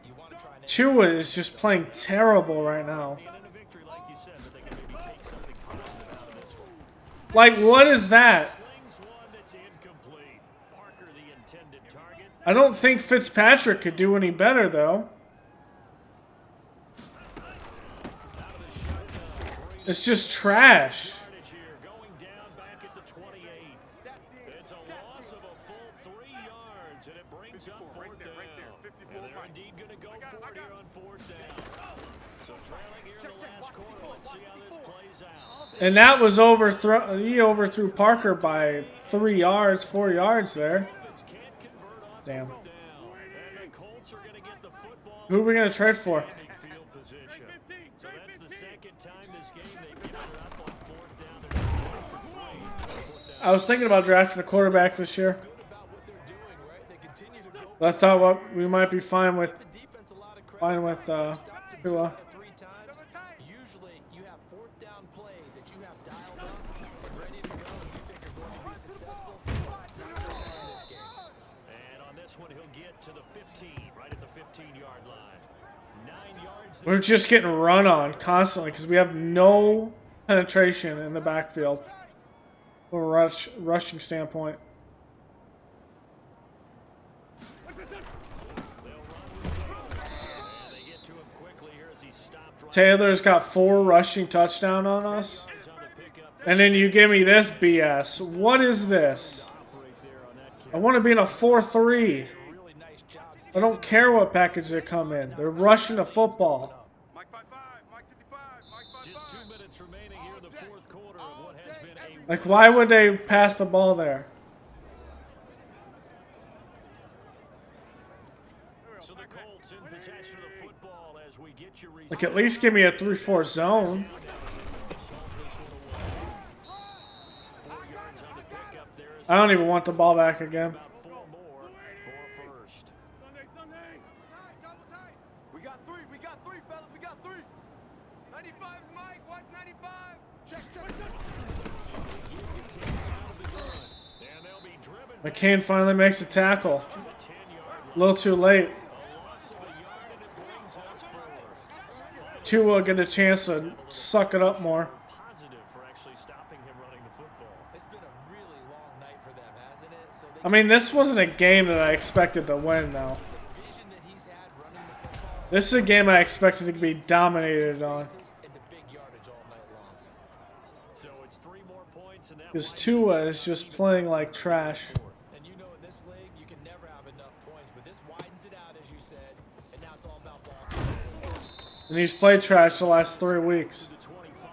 Tua is just playing terrible right now. And in a victory, like you said, that they can maybe take something positive out of this one. Like, what is that? Slings one that's incomplete. Parker, the intended target. I don't think Fitzpatrick could do any better though. Out of the shotgun. Great It's just trash. yardage here. Going down back at the 28. It's a loss of a full 3 yards, and it brings up 4th down. And they're indeed going to go for it here on 4th down. So trailing here in the last quarter. Let's see how this plays out. And that was overthrown. He overthrew Parker by 3 yards, 4 yards there. Dolphins can't convert on Damn. 4th down. And the Colts are going to get the football. Who are we gonna trade for? Field position. So that's the 2nd time this game they've given it up on 4th down. They're going for 3. I was thinking about drafting a quarterback this year. Good about what they're doing, right? They continue to go. But I thought what we might be fine with The defense a lot of credit. fine with Stopped him 2 Tua. out of 3 times. Usually you have 4th down plays that you have dialed up and ready to go and you think are going to be successful. Not so far in this game. And on this one, he'll get to the 15, right at the 15-yard line. 9 yards. We're just getting run on constantly because we have no penetration in the backfield from a rushing standpoint. They'll run with Taylor. And they get to him quickly here as he stopped right Taylor's got 4 rushing touchdowns on us. on the pickup. And then you give me this BS. What is this? Operate there on that I kick. want to be in a 4-3. Really nice job. I don't care what package they come in. They're rushing the football. Mike 5-5, Mike 55, Mike 5-5. Just 2 minutes remaining here in the 4th quarter of what has been a Like, why would they pass the ball there? So the Colts in possession of the football as we get you Like, at least give me a 3-4 zone. 4 yards on the pickup there as I don't even want the ball back again. about 4 more for 1st. Double tight. We got 3, fellas, we got 3. 95 is Mike, watch 95. Check. And they'll be driven McCain finally makes a tackle. to the 10-yard A little too late. line. A loss of a yard, and it brings up 4. Tua get a chance to suck it up more. Positive for actually stopping him running the football. It's been a really long night for them, hasn't it? So they I mean, this wasn't a game that I expected to win, though. the vision that he's had running the football This is a game I expected to be dominated on. into big So it's 3 more points, and that Because widens Tua the is gap just even playing further like to trash. 4th. And you know in this league, you can never have enough points, but this widens it out, as you said, and now it's all about ball control. And he's played trash the last 3 weeks. To the 25.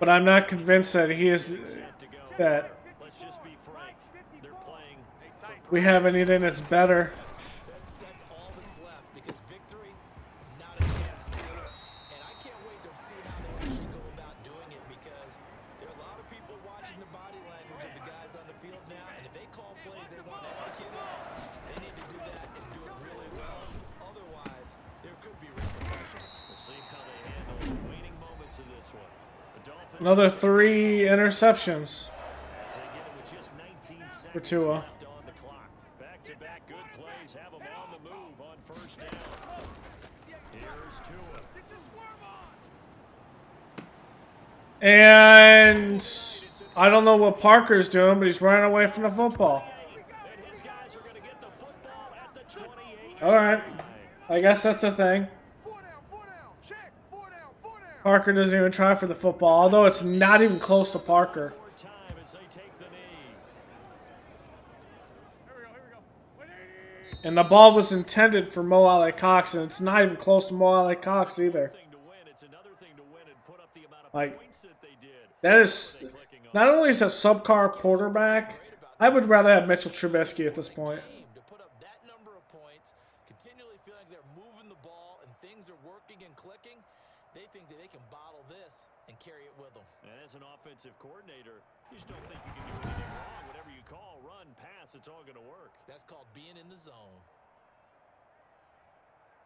But I'm not convinced that he is Set to go. that Let's just be frank. They're playing for we have anything that's better. That's all that's left because victory, not a chance now. And I can't wait to see how they actually go about doing it because there are a lot of people watching the body language of the guys on the field now. And if they call plays they want executed, they need to do that and do it really well. Otherwise, there could be repercussions. We'll see how they handle the waning moments of this one. The Dolphins Another 3 interceptions as they get it with just 19 for seconds Tua. left on the clock. Back-to-back good plays have them on the move on first down. Here's Tua. And I don't know what Parker's doing, but he's running away from the football. And his guys are going to get the football at the 28. All right. I guess that's a thing. 4 down, check, 4 down, 4 down. Parker doesn't even try for the football, although it's not even close to Parker. More time as they take the knee. And the ball was intended for Mo Alley Cox, and it's not even close to Mo Alley Cox either. Thing to win. It's another thing to win and put up the amount of Like, points that they did. that is, not only is a subcar quarterback, I would rather have Mitchell Trubisky at this point. To put up that number of points, continually feeling like they're moving the ball and things are working and clicking, they think that they can bottle this and carry it with them. And as an offensive coordinator, you just don't think you can do anything wrong. Whatever you call, run, pass, it's all going to work. That's called being in the zone.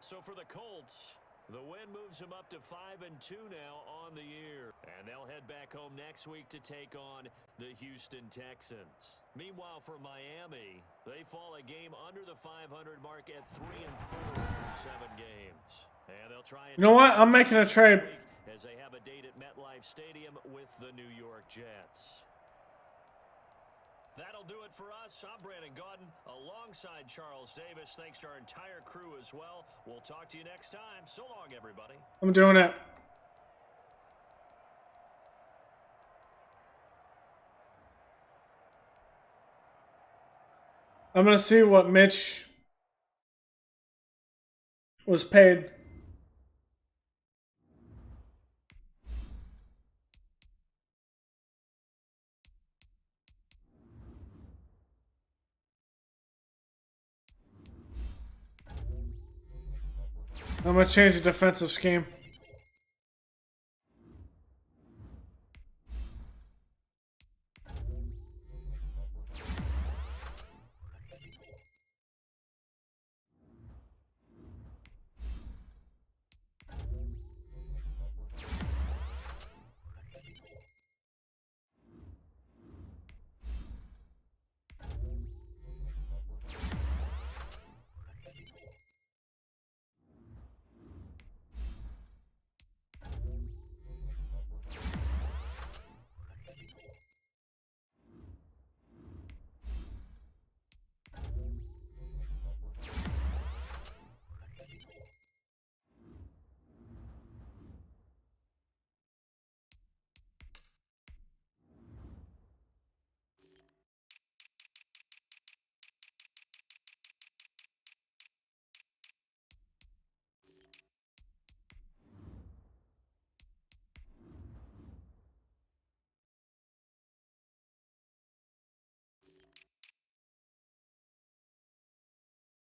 So for the Colts, the win moves them up to 5-2 now on the year. And they'll head back home next week to take on the Houston Texans. Meanwhile, for Miami, they fall a game under the 500 mark at 3-4 through 7 games. And they'll try and You know what? I'm making a trade. as they have a date at MetLife Stadium with the New York Jets. That'll do it for us. I'm Brandon Gaudin alongside Charles Davis. Thanks to our entire crew as well. We'll talk to you next time. So long, everybody. I'm doing it. I'm going to see what Mitch was paid. I'm going to change the defensive scheme.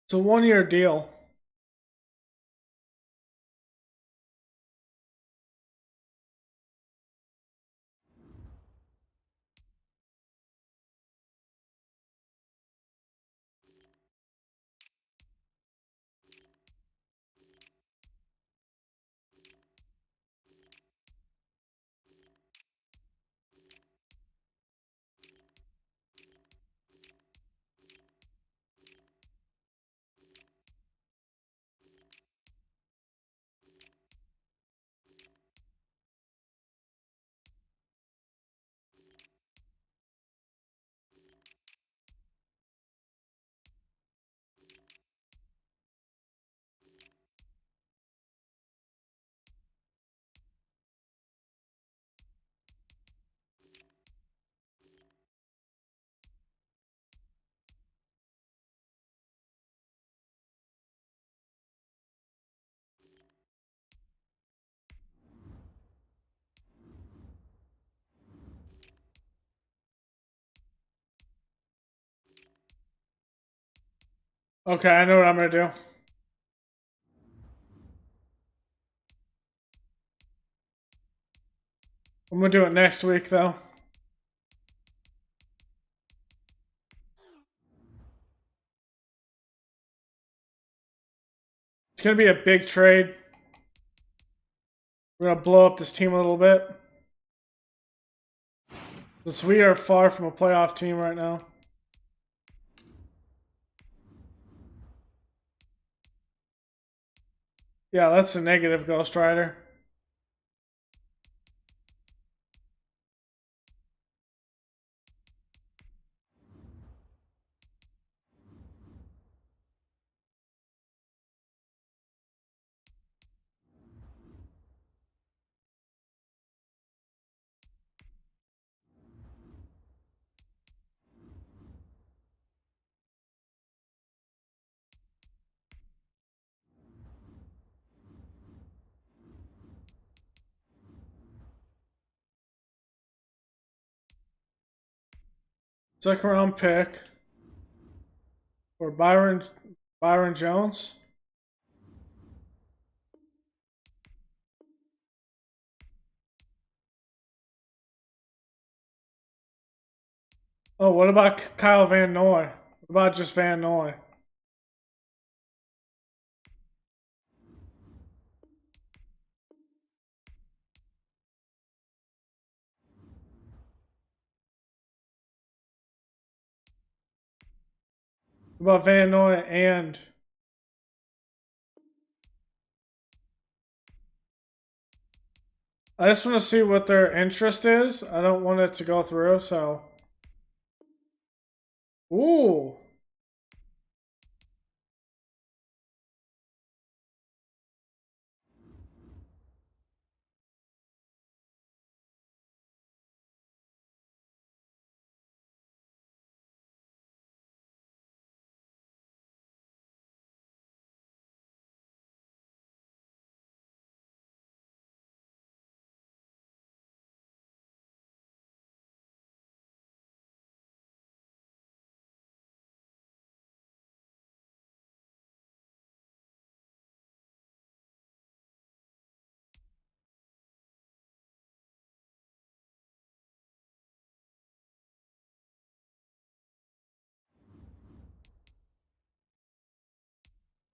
It's a 1-year deal. Okay, I know what I'm gonna do. I'm gonna do it next week though. It's gonna be a big trade. We're gonna blow up this team a little bit. Since we are far from a playoff team right now. Yeah, that's a negative, Ghost Rider. Second round pick for Byron Jones. Oh, what about Kyle Van Noy? What about just Van Noy? What about Van Noy and I just want to see what their interest is. I don't want it to go through, so. Ooh.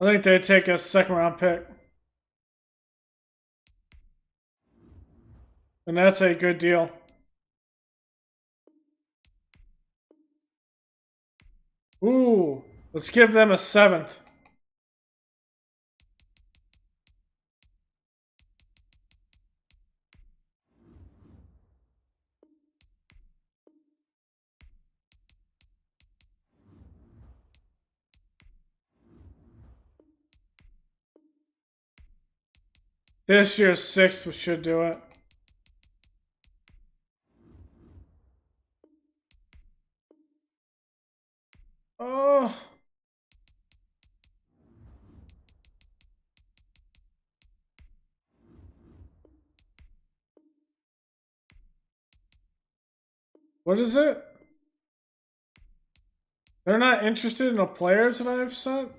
I think they take a second round pick. And that's a good deal. Ooh. Let's give them a seventh. This year's sixth should do it. Oh. What is it? They're not interested in the players that I've sent?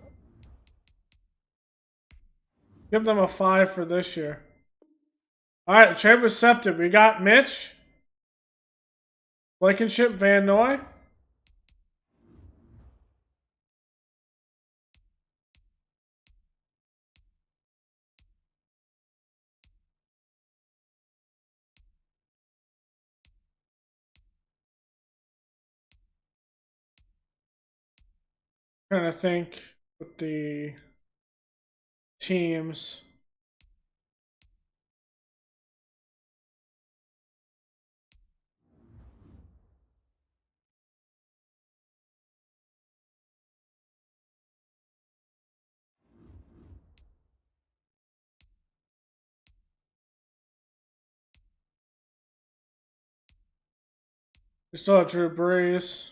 Give them a 5 for this year. Alright, trade receptive. We got Mitch. Blankenship, Van Noy. Trying to think with the teams. We still have Drew Brees.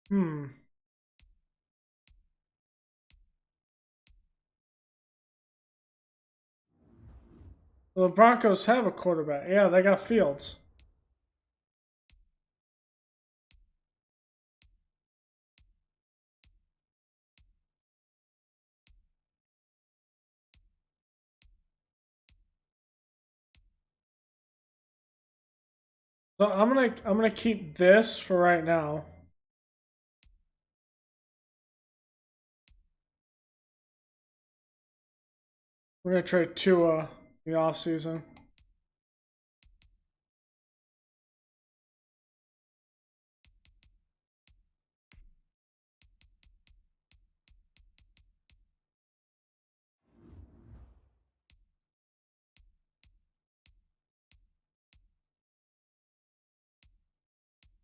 Hmm. Well, the Broncos have a quarterback. Yeah, they got Fields. So I'm gonna keep this for right now. We're gonna trade Tua in the offseason.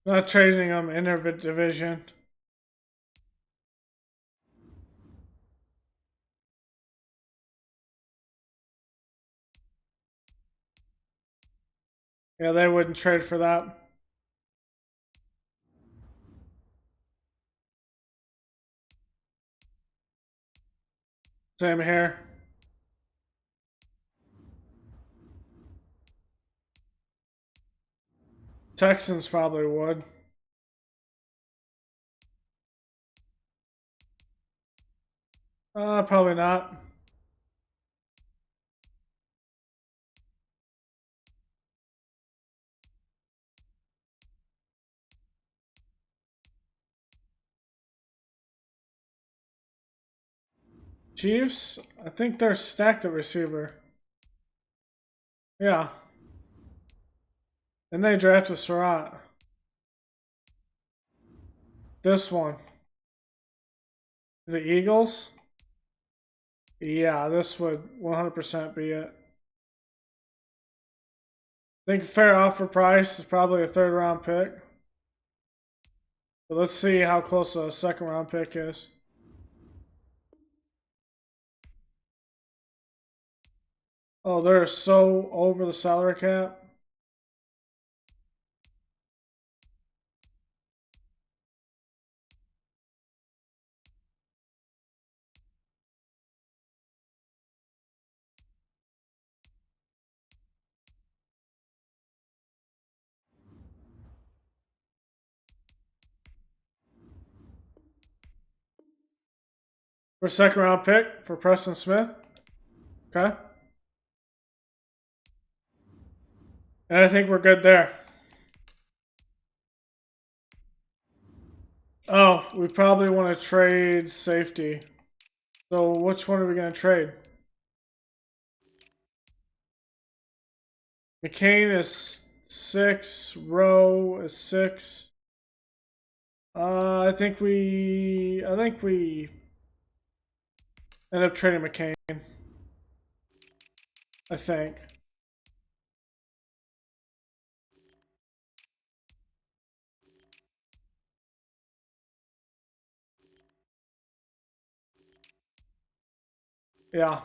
Not trading them in their division. Yeah, they wouldn't trade for that. Same here. Texans probably would. Probably not. Chiefs, I think they're stacked at receiver. Yeah. And they drafted Surratt. This one. The Eagles? Yeah, this would 100% be it. I think fair offer price is probably a third round pick. But let's see how close a second round pick is. Oh, they're so over the salary cap. For a second round pick for Preston Smith. Okay. And I think we're good there. Oh, we probably want to trade safety. So which one are we going to trade? McCain is 6. Rowe is 6. I think we end up trading McCain. I think. Yeah.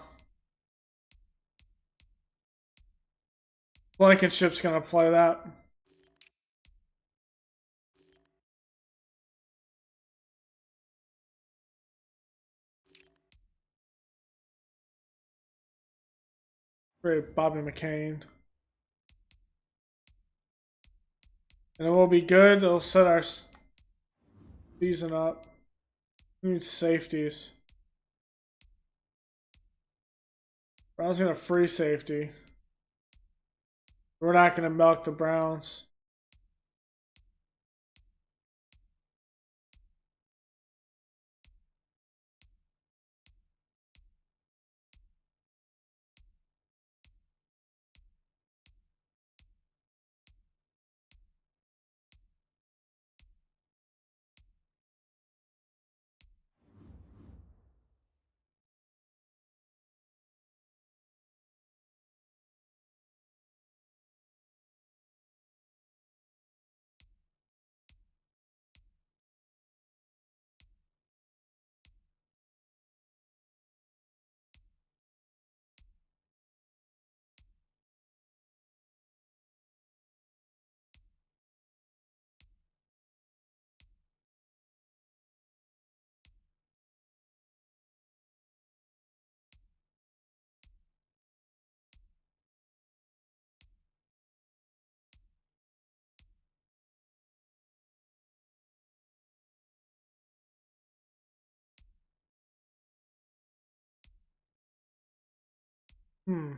Blankenship's gonna play that. Great, Bobby McCain. And it will be good. It'll set our season up. We need safeties. Browns gonna free safety. We're not gonna milk the Browns. Hmm.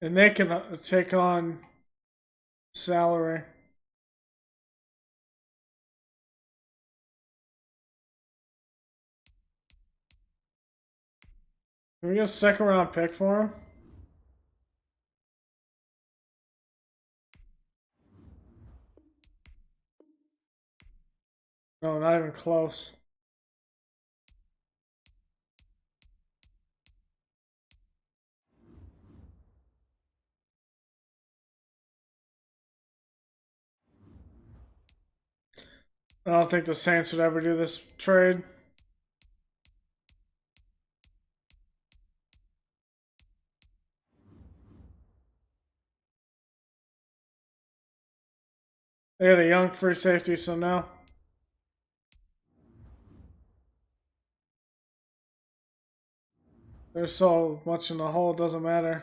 And they can take on salary. Can we get a second round pick for him? No, not even close. I don't think the Saints would ever do this trade. They got a young free safety, so no. There's so much in the hole, it doesn't matter.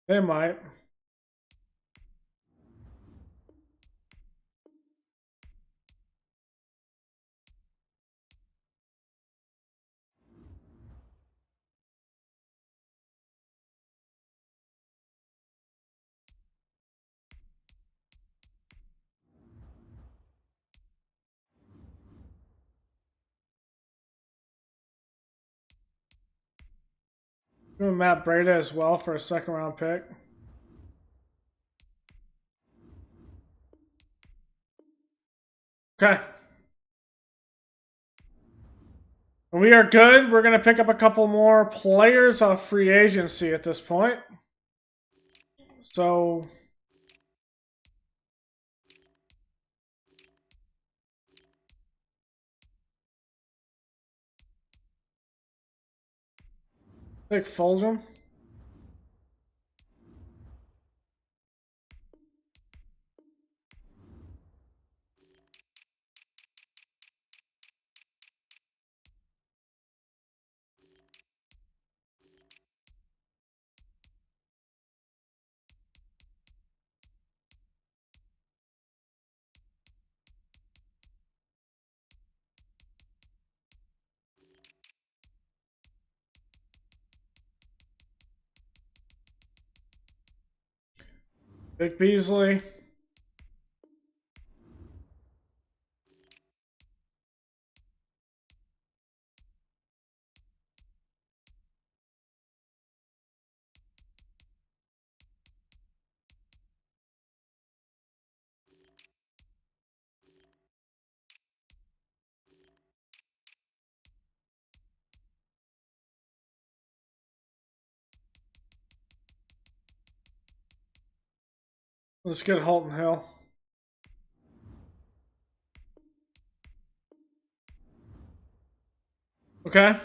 They might. Doing Matt Breda as well for a second round pick. Okay. We are good. We're going to pick up a couple more players off free agency at this point. So, take Fulgham. Vic Beasley. Let's get Halton Hill. Okay.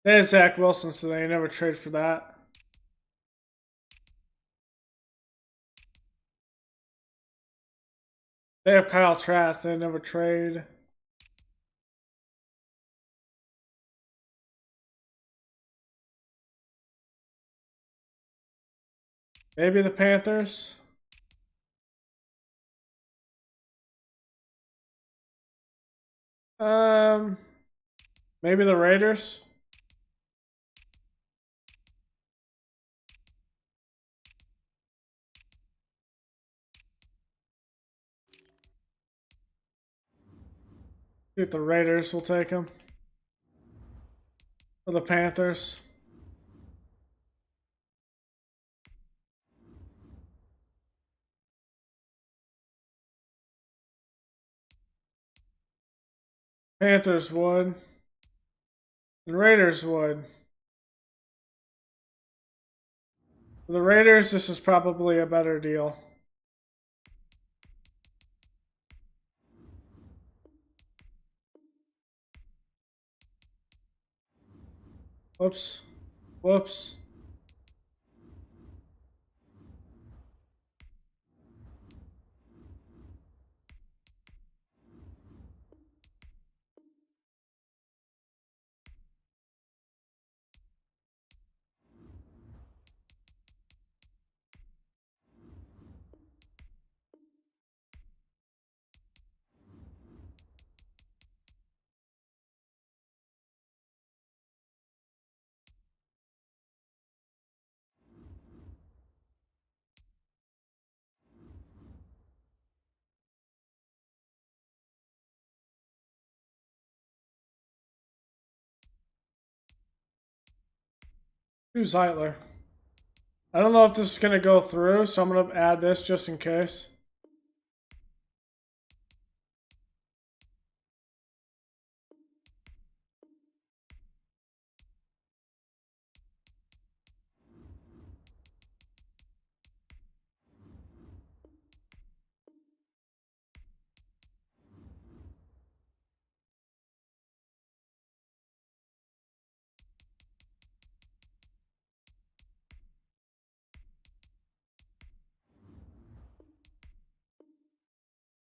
They had Zach Wilson, so they never trade for that. They have Kyle Trask. They never trade. Maybe the Panthers. Maybe the Raiders. See if the Raiders will take him. Or the Panthers. Panthers would. And Raiders would. For the Raiders, this is probably a better deal. Whoops. Whoops. Who's Zeitler? I don't know if this is going to go through, so I'm going to add this just in case.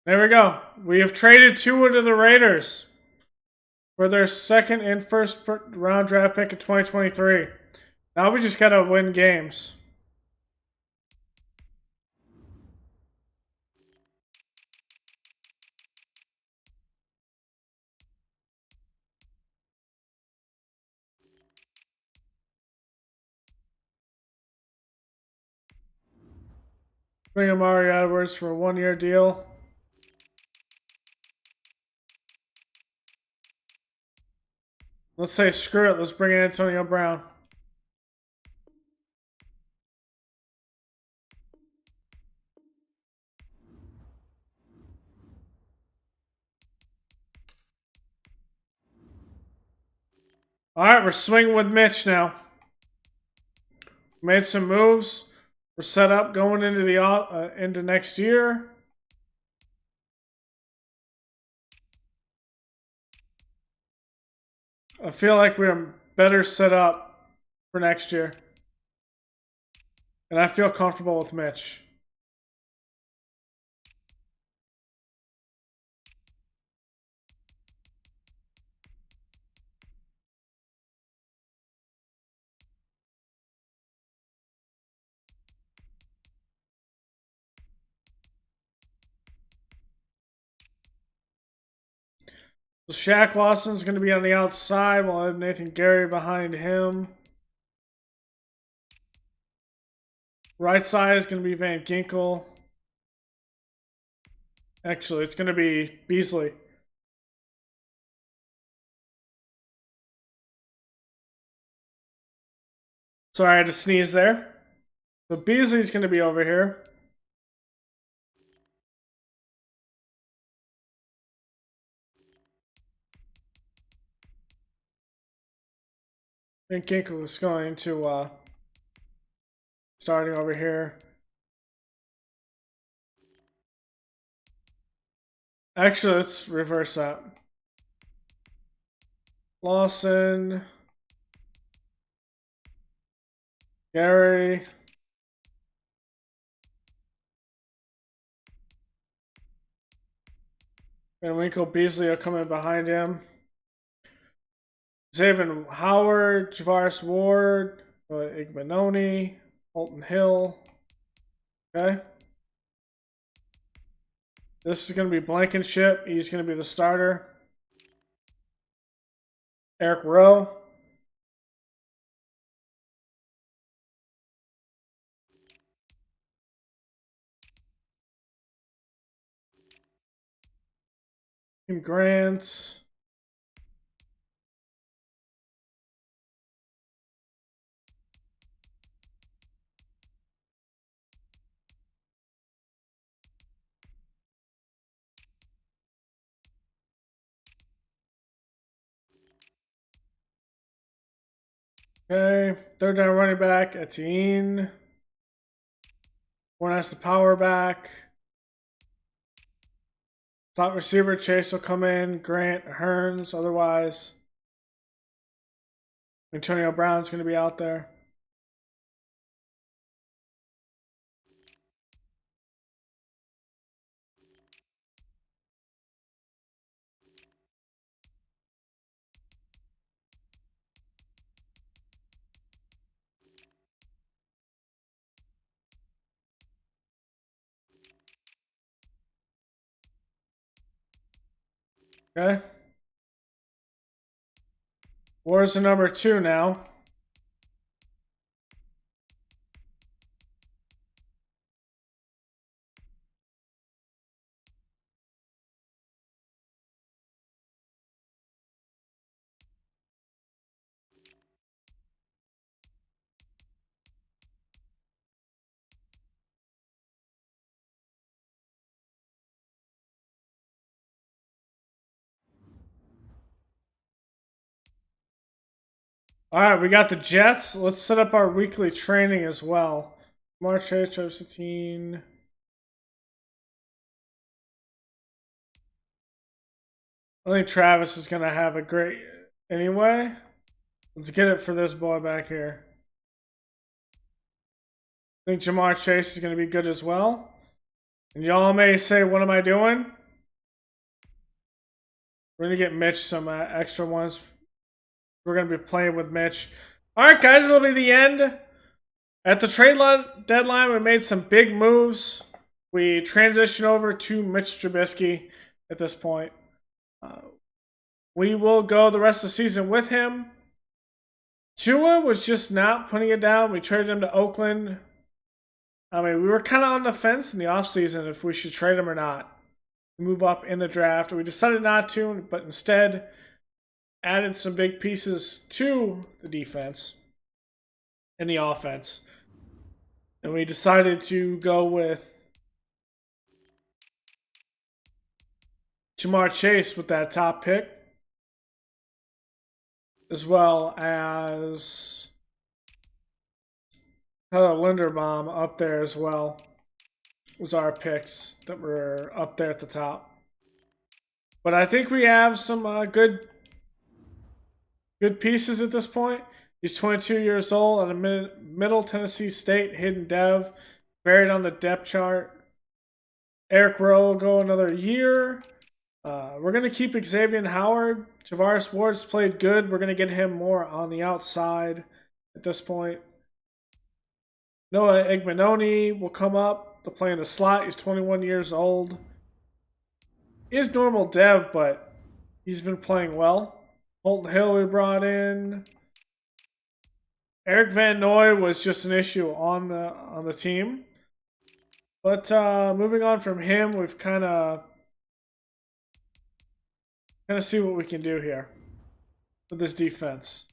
There we go. We have traded Tua to the Raiders for their second and first round draft pick of 2023. Now we just got to win games. Bring in Mario Edwards for a 1-year deal. Let's say screw it. Let's bring in Antonio Brown. All right, we're swinging with Mitch now. Made some moves. We're set up going into the into next year. I feel like we're better set up for next year. And I feel comfortable with Mitch. So Shaq Lawson's going to be on the outside. We'll have Nathan Gary behind him. Right side is going to be Van Ginkel. Actually, it's going to be Beasley. Sorry, I had to sneeze there. So Beasley's going to be over here. Van Ginkel is going to starting over here. Actually, let's reverse that. Lawson, Gary, Van Winkle, Beasley are coming behind him. Xavier Howard, Javaris Ward, Igmanoni, Holton Hill. Okay. This is going to be Blankenship. He's going to be the starter. Eric Rowe. Tim Grant. Okay, third down running back, Etienne. One has the power back. Slot receiver, Chase will come in. Grant, Hearns, otherwise. Antonio Brown's going to be out there. Okay. Where's the number 2 now? All right, we got the Jets. Let's set up our weekly training as well. March 8th, Travis 15. I think Travis is going to have a great... Anyway, let's get it for this boy back here. I think Jamar Chase is going to be good as well. And y'all may say, what am I doing? We're going to get Mitch some extra ones. We're going to be playing with Mitch. All right, guys, it'll be the end. At the trade deadline, we made some big moves. We transitioned over to Mitch Trubisky at this point. We will go the rest of the season with him. Tua was just not putting it down. We traded him to Oakland. I mean, we were kind of on the fence in the offseason if we should trade him or not. Move up in the draft. We decided not to, but instead added some big pieces to the defense and the offense. And we decided to go with Jamar Chase with that top pick, as well as Linderbaum up there as well. Was our picks that were up there at the top. But I think we have some good pieces at this point. He's 22 years old at a Middle Tennessee State hidden dev, buried on the depth chart. Eric Rowe will go another year. We're going to keep Xavier Howard. Javaris Ward's played good. We're going to get him more on the outside at this point. Noah Igmanoni will come up to play in the slot. He's 21 years old. He is normal dev, but he's been playing well. Holton Hill we brought in. Eric Van Noy was just an issue on the team. But moving on from him, we've kind of see what we can do here with this defense.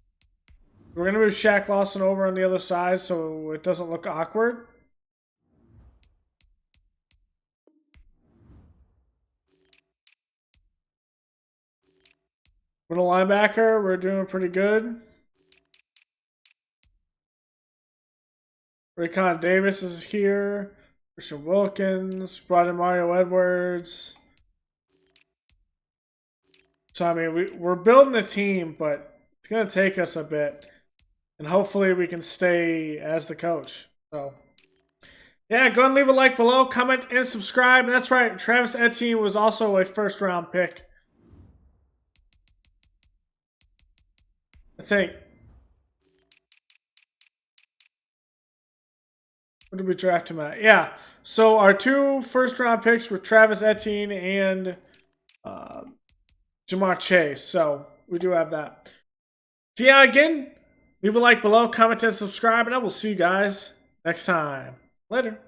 We're going to move Shaq Lawson over on the other side so it doesn't look awkward. Middle linebacker, we're doing pretty good. Raycon Davis is here. Christian Wilkins. Brought in Mario Edwards. So, I mean, we're building a team, but it's going to take us a bit. And hopefully we can stay as the coach. So, yeah, go and leave a like below, comment, and subscribe. And that's right, Travis Etienne was also a first-round pick. I think. What did we draft him at? Yeah. So our 2 first-round picks were Travis Etienne and Jamar Chase. So we do have that. So yeah, again, leave a like below, comment, and subscribe, and I will see you guys next time. Later.